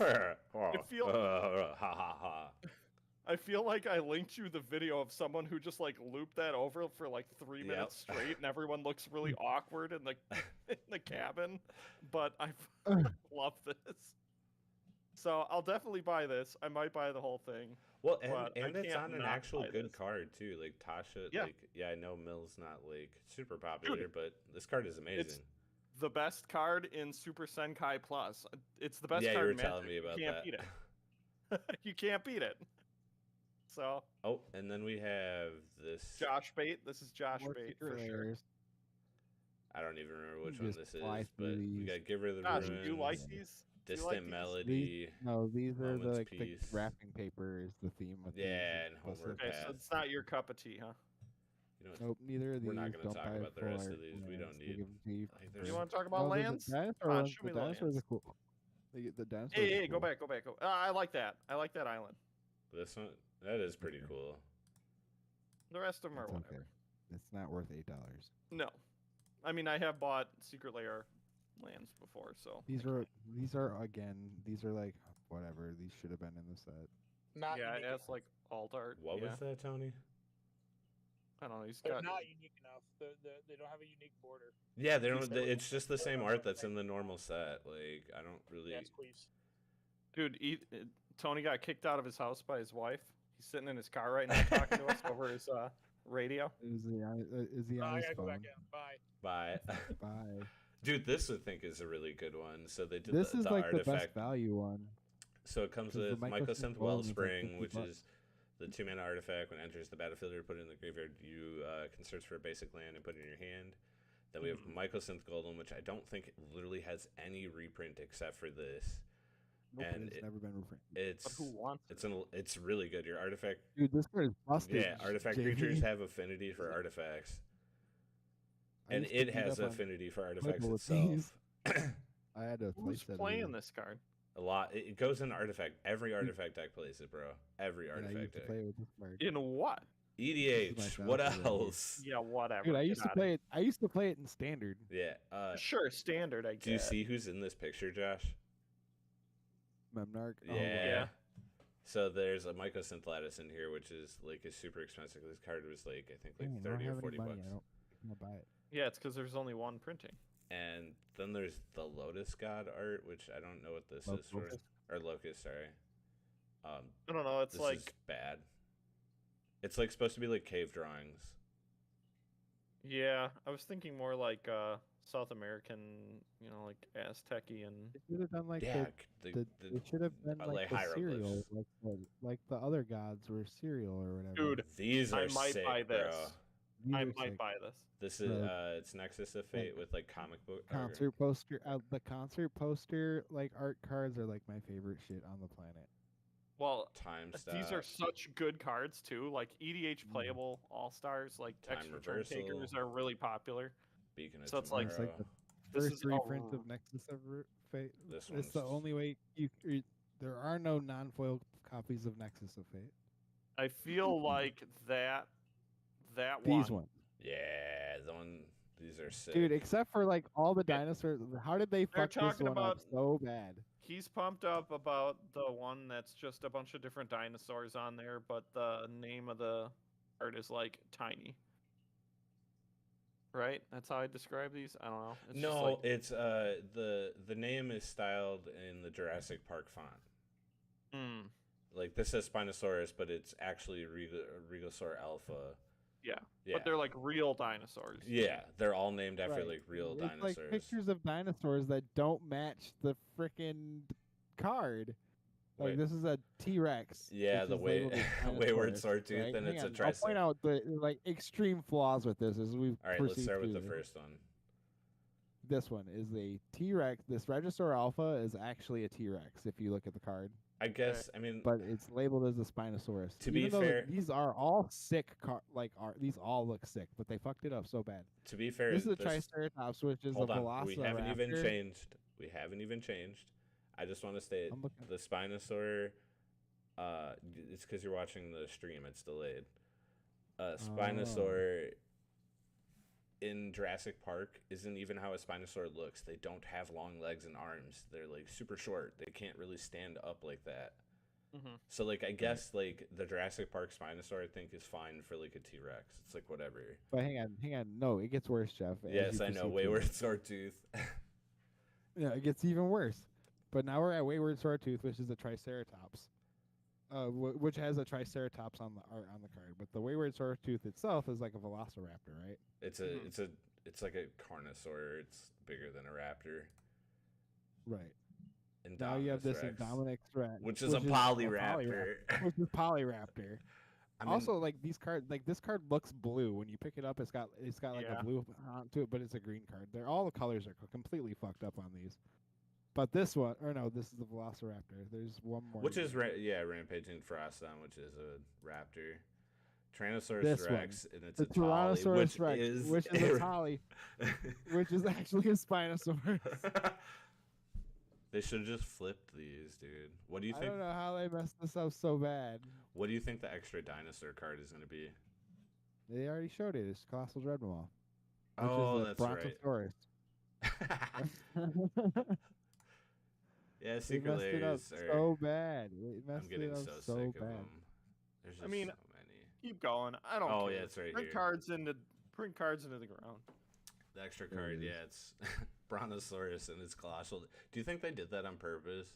feel- ha ha ha. I feel like I linked you the video of someone who just like looped that over for like 3 Yep. minutes straight, and everyone looks really awkward in the in the cabin. But I love this, so I'll definitely buy this. I might buy the whole thing. Well, But I and it's can't on an not actual buy good this. card too. Like Tasha, Yeah. like yeah, I know Mill's not like super popular, but this card is amazing. The best card in Super Senkai Plus. It's the best Yeah, you card were in Magic. telling me about you can't that. beat it. You can't beat it. So Oh, and then we have this. Josh Bait. This is Josh More Bait secret for sure. layers. I don't even remember which You one just this is, fly but through we these. got Giver of the Josh, Ruins, do you like these? Do you Distant like these? Melody. No, these are Moment's like the Peace. wrapping paper is the theme of these. Yeah, and Plus Homeward Okay, Path. so it's not your cup of tea, huh? You know, Nope, neither of these. We're not gonna Don't talk buy about the full rest of art these. We lands. don't They need- give them to you. like, You there's want to talk about No, lands? The dinosaur Come on, ones, show me the dinosaurs are lands. cool. The dinosaurs Hey, are hey, cool. go back, go back. Go. I like that. I like that island. this one. That is pretty Okay. cool. The rest of them are It's whatever. okay. It's not worth $8. No, I mean I have bought Secret Lair lands before, so These are again. These are like whatever. These should have been in the set. Not yeah, it unique has enough. like alt art. What yeah. was that, Tony? I don't know. He's They're got. not unique enough. They don't have a unique border. Yeah, they don't. These- It's just the same art that's in the normal set. Like I don't really. Yeah, it's queefs. Dude, Tony got kicked out of his house by his wife. He's sitting in his car right now talking to us over his radio. Is he on Oh, I his gotta go phone? back in. Bye. Bye. Bye. Dude, this I think is a really good one. So they did This the is like the best artifact. value one. So it comes 'cause the with Mycosynth Mycosynth Golem is like Wellspring, 50 which bucks. is the 2-mana artifact. When it enters the battlefield or put it in the graveyard, you can search for a basic land and put it in your hand. Then we have Mycosynth Golem, which I don't think literally has any reprint except for this. Nope, And it's never been reprinted. But It's who wants it? it's really good. Your artifact, Dude, this card is busted. yeah, artifact JV. creatures have affinity for artifacts, I and used to it beat has up on affinity for artifacts with itself. these. I had to Who's place that. playing this card? A lot. It goes in artifact. Every artifact deck plays it, bro. Every And I used artifact to deck. play with this card. In what? EDH. This is my What favorite right here. else? Yeah, whatever. Dude, I Get used to outta play it. I used to play it in standard. Yeah. Sure, standard. I guess. Do you see who's in this picture, Josh? Memnarch. Oh, Yeah. yeah. So there's a Mycosynth Lattice in here, which is like is super expensive. This card was like I think like Dang, I don't 30 or have 40 any money. bucks. I can't buy it. Yeah, it's because there's only one printing. And then there's the Lotus God art, which I don't know what this is for. Locust. Or Locust, sorry. I don't know. It's This like is bad. It's like supposed to be like cave drawings. yeah. I was thinking more like South American, like Aztecian. They should have done like Yeah, it should have been like the cereal, hieroglyphs. like the other gods were cereal or whatever. Dude, These are I might sick, buy bro. this. These I are might sick. buy this. This is The- it's Nexus of Fate with like comic book or- concert poster. The concert poster like art cards are like my favorite shit on the planet. Well, time these are stop. such good cards too. Like EDH playable All Stars, like Time extra turn takers reversal. are really popular. Beacon of So it's like- It's like Tomorrow. the This first is a reprint r- of Nexus of Fate. This It's the one's- only way there are no non-foil copies of Nexus of Fate. I feel like that These one. ones. Yeah, the one. These are sick. Dude, except for like all the Yeah. dinosaurs, how did they They're fuck this talking one up about- so bad? He's pumped up about the one that's just a bunch of different dinosaurs on there, but the name of the art is like tiny. Right? That's how I describe these. I don't know. It's just no, like, it's the name is styled in the Jurassic Park font. mm, Like this says Spinosaurus, but it's actually Regosaur Alpha. yeah. Yeah. But they're like real dinosaurs. Yeah, they're all named after Right. like real It's dinosaurs. like pictures of dinosaurs that don't match the freaking card. Like Wait. this is a T-Rex. Yeah, which the is labeled as Wayward Spinosaurus, Sawtooth, right? and Hang it's a on, I'll point Triceratops. out the like extreme flaws with this as we All right, let's proceed start with the through. first one. This one is a T-Rex. This Regisaur Alpha is actually a T-Rex if you look at the card, I guess. I mean, but it's labeled as a Spinosaurus. To be Even though fair- these are all sick. These all look sick, but they fucked it up so bad. to be fair, This is a this- Triceratops, which is hold a on. Velociraptor. We haven't even changed. We haven't even changed. I just want to state I'm looking. the Spinosaur. It's because you're watching the stream. It's delayed. Spinosaur in Jurassic Park isn't even how a Spinosaur looks. They don't have long legs and arms. They're like super short. They can't really stand up like that. Mhm. So like I guess like the Jurassic Park Spinosaur I think is fine for like a T-Rex. It's like whatever. But hang on. No, it gets worse, Jeff. as Yes, you I know. proceed Wayward through. Sawtooth. Yeah, it gets even worse. But now we're at Wayward Sawtooth, which is a Triceratops, which has a Triceratops on the art on the card. But the Wayward Sawtooth itself is like a Velociraptor, right? It's it's like a Carnosaur. It's bigger than a raptor. Right. Now you have this Rex, Indominus Rex, which is a Polyraptor. which is Polyraptor. I mean, Also, like these cards, like this card looks blue when you pick it up. It's got like Yeah. a blue onto it, but it's a green card. They're all the colors are completely fucked up on these. But this one, or no, this is the Velociraptor. There's one more. which is Rampaging Frostodon, which is a raptor. Tyrannosaurus This one. Rex, and it's the a Tolly, Tyrannosaurus Rex, which is a Tolly, which is actually a Spinosaurus. They should have just flipped these, dude. What do you I think? don't know how they messed this up so bad. What do you think the extra dinosaur card is going to be? They already showed it. It's Colossal Dreadmaw. Which Oh, is a that's right. Brontosaurus. Yeah, They secret messed it up layers are. so bad. They I'm messed getting it up so so sick of bad. them. There's just mean, so many. Keep going. I don't Oh care. yeah, it's right Print here. cards into the ground. The extra There it card, is. yeah, it's Brontosaurus and it's colossal. Do you think they did that on purpose?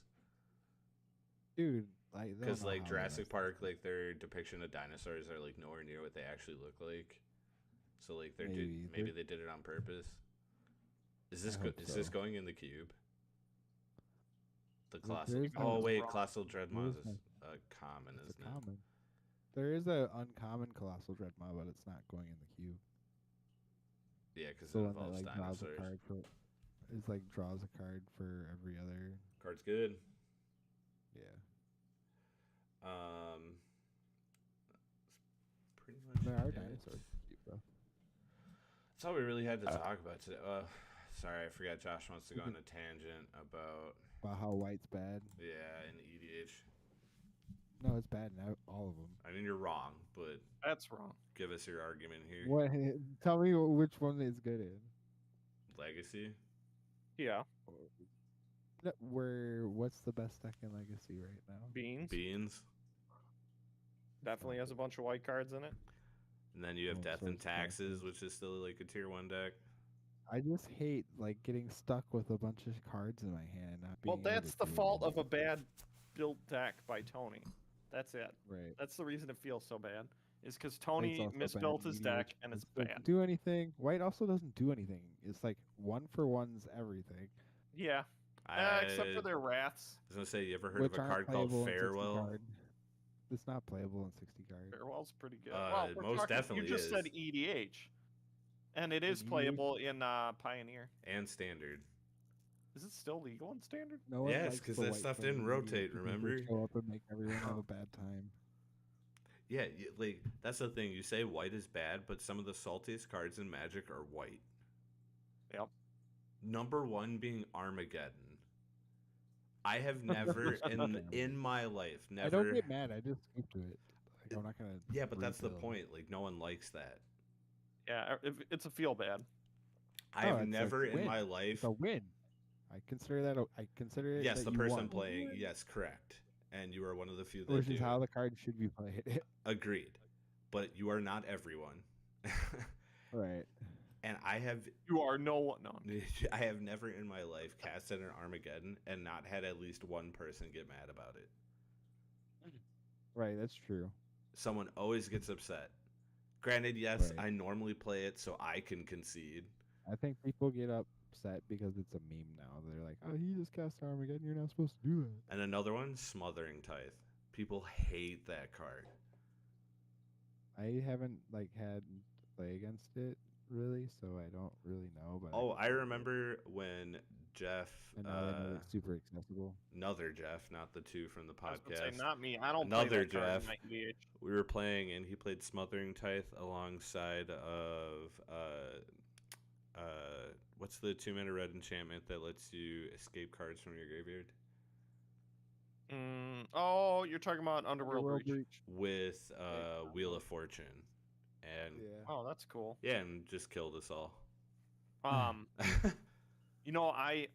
Dude, like they don't Because know like how they Jurassic messed Park, like their depiction of dinosaurs are like nowhere near what they actually look like. So like Maybe. maybe they did it on purpose. Is this hope is this so. going in the cube? The There- colossal. there's Oh no- wait, wrong. colossal dreadmaw is There's common, It's isn't a it? common. There is a uncommon Colossal Dreadmaw, but it's not going in the cube. Yeah, because It's the it one that involves like draws a dinosaurs. card for. It's like draws a card for every other. Card's good. Yeah. That's pretty much. There are it. dinosaurs. in the cube, though. That's all we really had to talk about today. Sorry, I forgot. Josh wants to go on a tangent about About how white's bad. in EDH. No, it's bad in all of them. I mean, you're wrong, but That's wrong. give us your argument here. What? Tell me which one is good in. Legacy. Yeah. What's the best deck in Legacy right now? Beans. Beans. Definitely has a bunch of white cards in it. And then you have Oh, Death so and it's kinda Taxes, which is still like a tier 1 deck. I just hate like getting stuck with a bunch of cards in my hand and not Well, being able that's to the do fault of anything. a bad built deck by Tony. That's it. Right. That's the reason it feels so bad. Is because It's Tony also bad misbuilt in his EDH deck and it's because it doesn't bad. do anything. White also doesn't do anything. It's like 1-for-1's everything. Yeah. Except for I their wraths. was gonna say, you ever heard Which of a aren't card called playable in 60 Farewell? card. it's not playable in 60 cards. Farewell's pretty good. It we're most talking- definitely You just said is. EDH, and it is EDH? playable in Pioneer. And standard. Is it still legal in Standard? No one Yes, likes 'cause the that white stuff thing didn't in rotate, EDH because they remember? Show up and make everyone have a bad time. Yeah, like that's the thing. You say white is bad, but some of the saltiest cards in Magic are white. Yep. Number one being Armageddon. I have never in my life I never. don't get mad. I just skip to it. Like, I'm not gonna. Yeah, but that's the refill. point. Like no one likes that. Yeah, it's a feel bad. I've it's a never in win. my life. It's a win. I consider that. I consider it. Yes, that the you person won. playing. Yes, correct. And you are one of the few that Which do. is how the card should be played. Agreed. But you are not everyone. Right. And I have You are no one. No. I have never in my life casted an Armageddon and not had at least one person get mad about it. Right. That's true. Someone always gets upset. Granted, yes, Right. I normally play it so I can concede. I think people get upset because it's a meme now. They're like, "Oh, he just cast Armageddon. You're not supposed to do that." And another one, Smothering Tithe. People hate that card. I haven't had play against it really, so I don't really know. But Oh, I remember when Jeff, and now I know it's super accessible. another Jeff, not the two from the I was gonna say, podcast. not me. I don't Another play that card in Jeff. my EDH. We were playing and he played Smothering Tithe alongside of what's the 2-mana red enchantment that lets you escape cards from your graveyard? Oh, you're talking about Underworld World Breach. With Wheel of Fortune. And Yeah. Oh, that's cool. yeah, and just killed us all. You know, I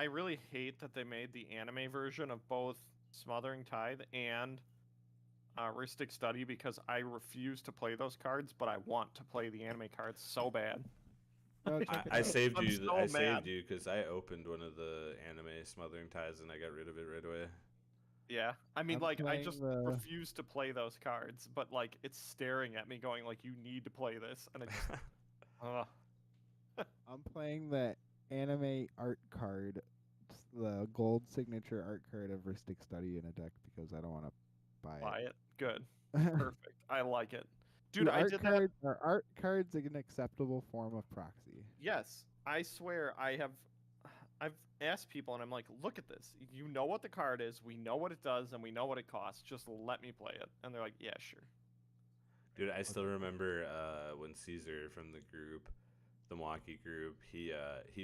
really hate that they made the anime version of both Smothering Tithe and Ristic Study because I refuse to play those cards, but I want to play the anime cards so bad. No, check it I out. saved I'm you. so I mad. saved you because I opened one of the anime Smothering Tides and I got rid of it right away. Yeah, I mean, I'm like, I playing just the- refuse to play those cards, but like, it's staring at me, going like, "You need to play this," and I just, I'm playing the anime art card, the gold signature art card of Ristic Study in a deck because I don't want to buy buy it. Good, it. perfect. I like it, dude. I art did that. card, are art cards an acceptable form of proxy? Yes, I swear I've asked people and I'm like, look at this. You know what the card is, we know what it does, and we know what it costs. Just let me play it. And they're like, yeah, sure. Dude, I still remember when Caesar from the group, the Milwaukee group, he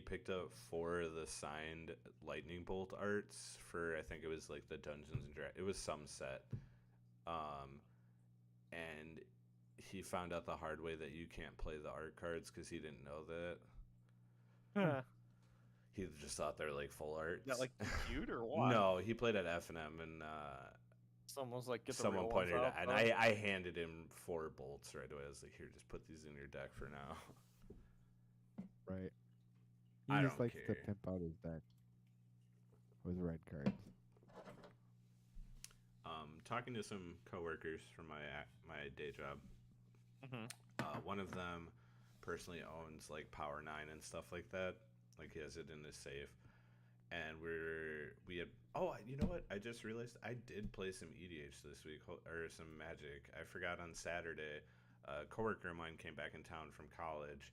picked up 4 of the signed lightning bolt arts for I think it was like the Dungeons and Dragons. It was some set, and he found out the hard way that you can't play the art cards because he didn't know that. He just thought they're like full art. Is that like cute or what? No, he played at F&M and Someone was like, get the someone real pointed ones it out, out, and bro. I handed him 4 bolts right away. I was like, here, just put these in your deck for now. Right. He I just don't likes care. to pimp out his deck with red cards. Talking to some coworkers from my day job, one of them personally owns like Power 9 and stuff like that. Like he has it in his safe, and we had. Oh, you know what? I just realized I did play some EDH this week or some Magic. I forgot on Saturday. A coworker of mine came back in town from college,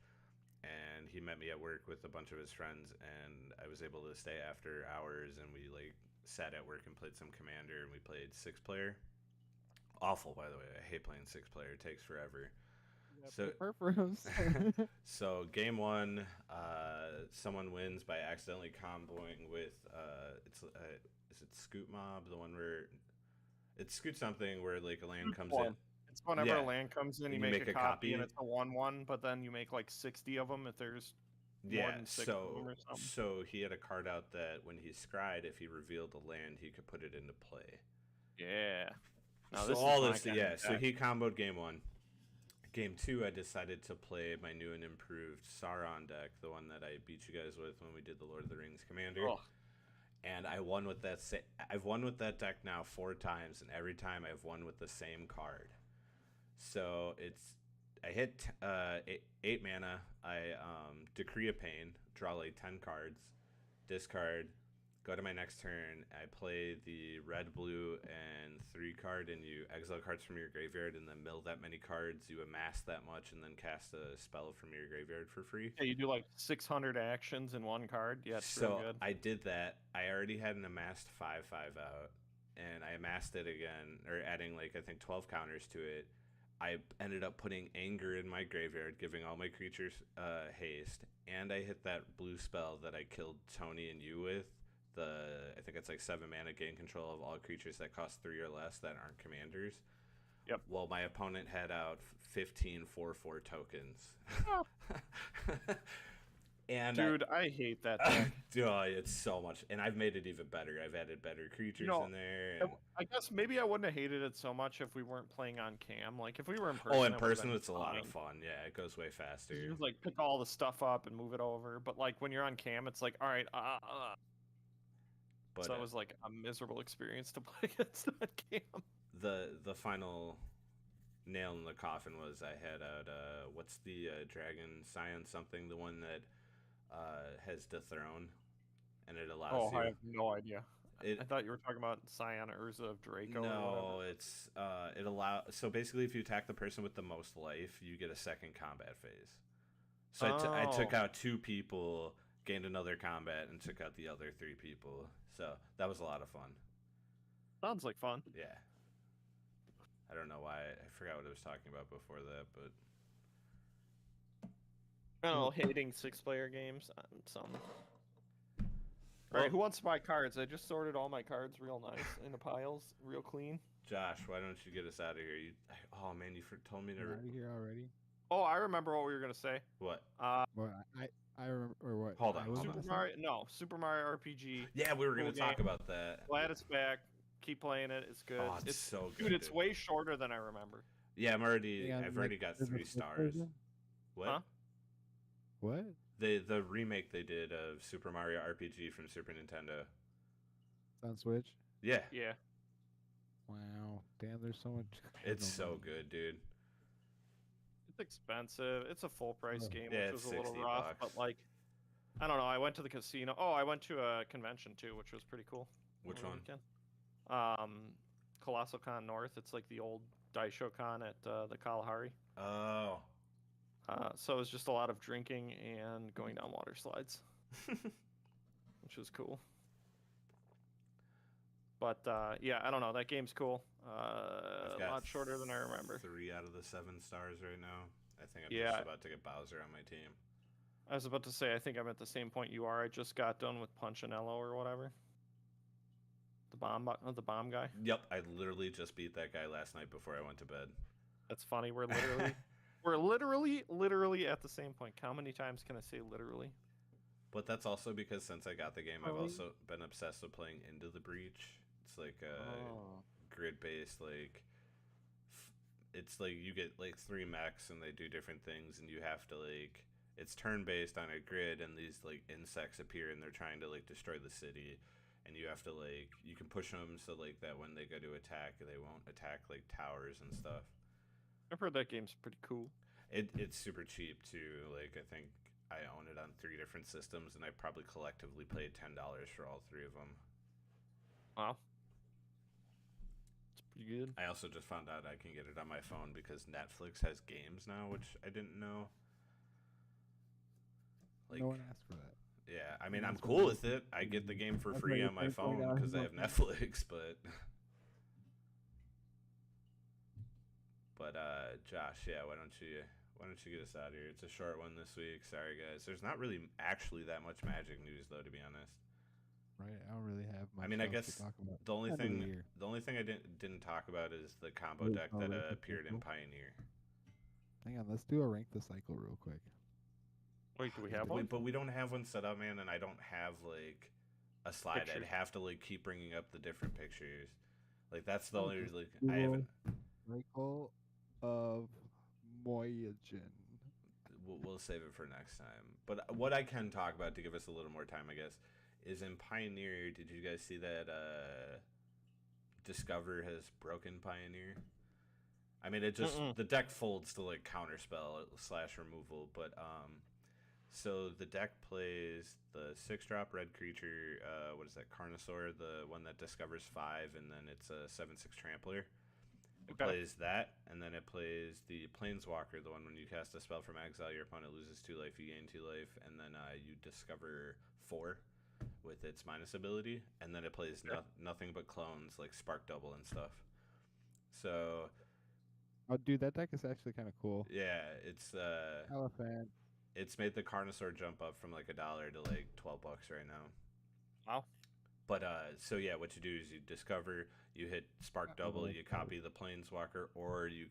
and he met me at work with a bunch of his friends, and I was able to stay after hours, and we like sat at work and played some Commander, and we played 6-player. Awful, by the way. I hate playing 6-player. It takes forever. So, so game 1, someone wins by accidentally comboing with is it Scoot Mob, the one where it scoots something where like a land comes in. It's whenever Yeah. a land comes in, you make a copy, and it's a 1/1, but then you make like 60 of them if there's more than 6 of them or something. So he had a card out that when he scryed, if he revealed a land, he could put it into play. Yeah. Now, So this is all my this, kind of yeah. So deck. he comboed game 1. Game 2, I decided to play my new and improved Sauron deck, the one that I beat you guys with when we did the Lord of the Rings Commander. Ugh. And I won with that. I've won with that deck now 4 times, and every time I've won with the same card. So I hit 8 mana. I Decree of Pain, draw like 10 cards, discard, go to my next turn. I play the red, blue, and 3 card, and you exile cards from your graveyard, and then mill that many cards. You amass that much, and then cast a spell from your graveyard for free. Yeah, you do like 600 actions in one card. Yeah, it's So real good. I did that. I already had an amassed 5/5 out, and I amassed it again, or adding like I think 12 counters to it. I ended up putting Anger in my graveyard, giving all my creatures haste, and I hit that blue spell that I killed Tony and you with. I think it's like 7 mana, gain control of all creatures that cost 3 or less that aren't commanders. Yep. Well, my opponent had out 15 4/4 tokens. And Dude, I hate that deck. Dude, it's so much, and I've made it even better. I've added better creatures in there. And... I guess maybe I wouldn't have hated it so much if we weren't playing on cam. Like if we were in person. Oh, in it would've person, been it's a lot of fine. fun. Yeah, it goes way faster. You just like pick all the stuff up and move it over. But like when you're on cam, it's like, all right, But so it was like a miserable experience to play against on cam. the final nail in the coffin was I had out what's the dragon scion something, the one that has Dethrone, and it allows Oh, you. I have no idea. It, I thought you were talking about Scion Urza of Draco. or no, whatever. it's it allow. So basically, if you attack the person with the most life, you get a second combat phase. So I took Oh. out 2 people, gained another combat, and took out the other 3 people. So that was a lot of fun. Sounds like fun. Yeah. I don't know why I forgot what I was talking about before that, but I don't know, hating 6-player games. Some. All Well- right, who wants to buy cards? I just sorted all my cards real nice into piles, real clean. Josh, why don't you get us out of here? Oh man, you told me to. We're out of here already. Oh, I remember what we were gonna say. What? Well, I remember or what? Hold on, I was hold gonna Super say? Mario, no, Super Mario RPG. Yeah, we were gonna Cool talk game. about that. Glad it's back. Keep playing it. It's good. Oh, it's so good. dude. It's way shorter than I remember. Yeah, I've Yeah, already like, got there's a 3 Switch stars. version? What? Huh? What? The remake they did of Super Mario RPG from Super Nintendo. It's on Switch? Yeah, Yeah. Wow. Damn, there's so much. I it's don't so know. good, dude. It's expensive. It's a full price Oh. game, Yeah, which it's was a little 60 rough. bucks. But like, I don't know. I went to the casino. Oh, I went to a convention too, which was pretty cool. Which over the one? weekend. Colossal Con North. It's like the old Daisho Con at the Kalahari. Oh. So it was just a lot of drinking and going down water slides, which was cool. But yeah, I don't know. That game's cool. I've A got lot shorter than I remember. 3 out of the 7 stars right now. I think I'm Yeah. just about to get Bowser on my team. I was about to say, I think I'm at the same point you are. I just got done with Punchinello or whatever. The bomb guy. Yep, I literally just beat that guy last night before I went to bed. That's funny. We're literally at the same point. How many times can I say literally? But that's also because since I got the game, I've Really? also been obsessed with playing Into the Breach. It's like a Oh. grid-based, like it's like you get like 3 mechs and they do different things, and you have to like it's turn-based on a grid, and these like insects appear and they're trying to like destroy the city, and you have to like you can push them so like that when they go to attack, they won't attack like towers and stuff. I've heard that game's pretty cool. It's super cheap too. Like I think I own it on 3 different systems, and I probably collectively paid $10 for all 3 of them. Wow. It's pretty good. I also just found out I can get it on my phone because Netflix has games now, which I didn't know. Like, No one asked for that. yeah, I mean, Yeah, I'm that's cool what- with it. I get the game for That's free why on my you pay phone $20 because I a have month. Netflix, but Josh, yeah, why don't you get us out of here? It's a short one this week. Sorry, guys. There's not really actually that much Magic news, though, to be honest. Right? I don't really have much I mean, I else guess to talk about. The only End of the thing, year. the only thing I didn't talk about is the combo Wait, deck oh, that rank the appeared in cycle? Pioneer. Hang on, let's do a rank the cycle real quick. Wait, do we have Wait, one? But we don't have one set up, man, and I don't have like a slide. Pictures. I'd have to like keep bringing up the different pictures. Like that's the Oh, only just like I Google haven't. Cycle of Moyajin. We'll save it for next time. But what I can talk about to give us a little more time, I guess, is in Pioneer. Did you guys see that Discover has broken Pioneer? I mean, it just Mm-mm. the deck folds to like counterspell / removal, but So the deck plays the 6-drop red creature. What is that? Carnosaur, the one that discovers 5, and then it's a 7/6 trampler. It Okay. plays that, and then it plays the Planeswalker, the one when you cast a spell from exile, your opponent loses 2 life, you gain 2 life, and then you discover 4 with its minus ability, and then it plays nothing but clones like Spark Double and stuff. So Oh, dude, that deck is actually kind of cool. yeah, it's Elephant. it's made the Carnosaur jump up from like $1 to like $12 right now. Wow. But so yeah, what you do is you discover, you hit Spark Double, you copy the Planeswalker, or you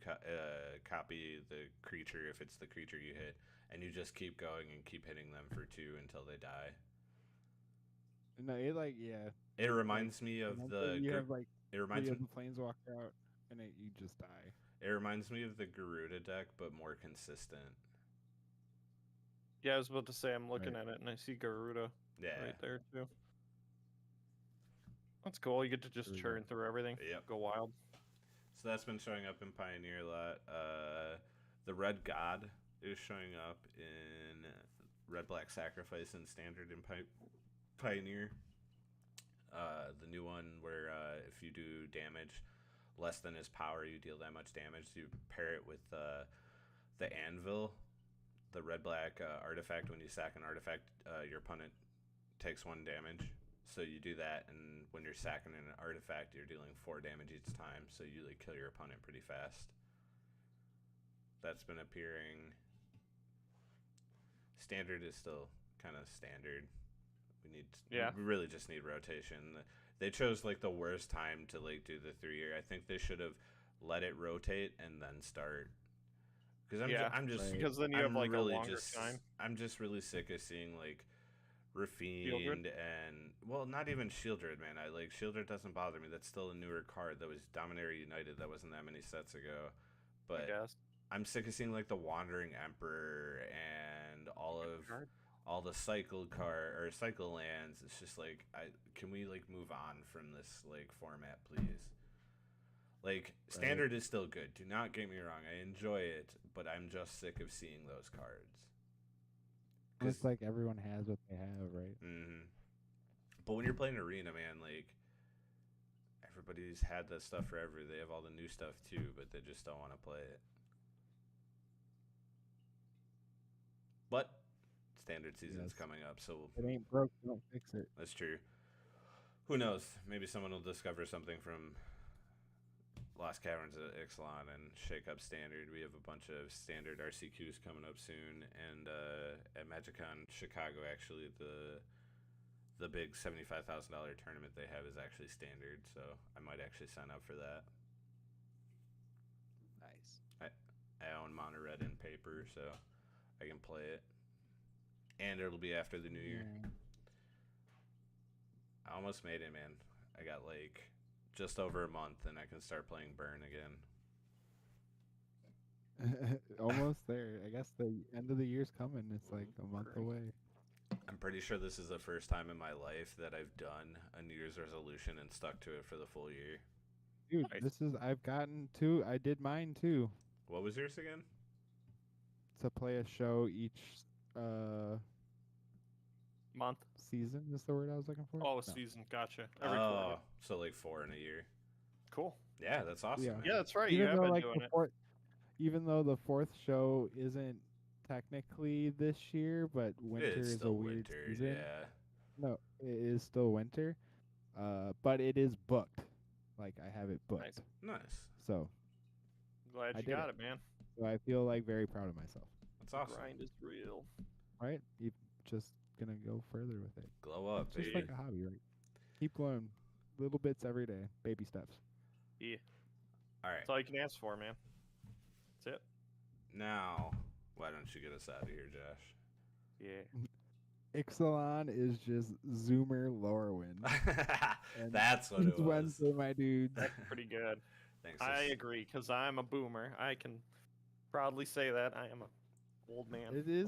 copy the creature if it's the creature you hit, and you just keep going and keep hitting them for 2 until they die. No, it like yeah. It reminds me of and the then you have like it reminds three me of the Planeswalker out, and you just die. it reminds me of the Garuda deck, but more consistent. Yeah, I was about to say I'm looking Right. at it and I see Garuda Yeah. right there too. That's cool. You get to just Garuda. churn through everything. Yep. Go wild. So that's been showing up in Pioneer a lot. The Red God is showing up in Red Black Sacrifice and Standard in Pioneer. The new one where if you do damage less than his power, you deal that much damage. You pair it with the Anvil, the Red Black artifact. When you sack an artifact, your opponent takes 1 damage. So you do that, and when you're sacking an artifact, you're dealing 4 damage each time. So you like kill your opponent pretty fast. That's been appearing. Standard is still kind of standard. We really just need rotation. They chose like the worst time to like do the 3-year. I think they should have let it rotate and then start. Because I'm just Right. Because then you have like a longer time. I'm just really sick of seeing like Refiend and not even Shieldred, man. I like Shieldred doesn't bother me. That's still a newer card. That was Dominaria United. That wasn't that many sets ago. I But guess. I'm sick of seeing like the Wandering Emperor and all the cycle lands. It's just like can we like move on from this like format, please? Like Standard is still good. Do not get me wrong. I enjoy it, but I'm just sick of seeing those cards. It's like everyone has what they have, right? Mm-hmm. But when you're playing Arena, man, like everybody's had that stuff forever. They have all the new stuff too, but they just don't want to play it. But Standard season's coming up, so If it ain't broke, don't fix it. that's true. Who knows? Maybe someone will discover something from Lost Caverns at Ixalan and shake up Standard. We have a bunch of Standard RCQs coming up soon, and at MagicCon Chicago, actually, the big $75,000 tournament they have is actually Standard, so I might actually sign up for that. Nice. I own Mono Red in paper, so I can play it, and it'll be after the new year. Yeah. I almost made it, man. I got like just over a month, and I can start playing Burn again. Almost there. I guess the end of the year's coming. It's like a month away. I'm pretty sure this is the first time in my life that I've done a New Year's resolution and stuck to it for the full year. Dude, Nice. I've gotten to, I did mine too. What was yours again? To play a show each Month. season is the word I was looking for. Oh, No. season. Gotcha. Every quarter. So like 4 in a year. Cool. Yeah, that's awesome. Yeah. man. Yeah, that's right. You Even have though been like doing the it. even though the 4th show isn't technically this year, but winter It's is a still weird winter. season. Yeah. No, it is still winter. But it is booked. Like I have it booked. Nice. So Glad I you did got it. it, man. I feel like very proud of myself. That's awesome. Grind is real. Right? You just gonna go further with it. Glow up, It's just baby. like a hobby, right? Keep going. Little bits every day. Baby steps. Yeah. All right. That's all you can ask for, man. That's it. Now, why don't you get us out of here, Josh? Yeah. Ixalan is just Zoomer Lorwyn. And That's what it It's was. Wednesday, my dudes. That's pretty good. Thanks. I agree, because I'm a boomer. I can proudly say that I am a old man. It is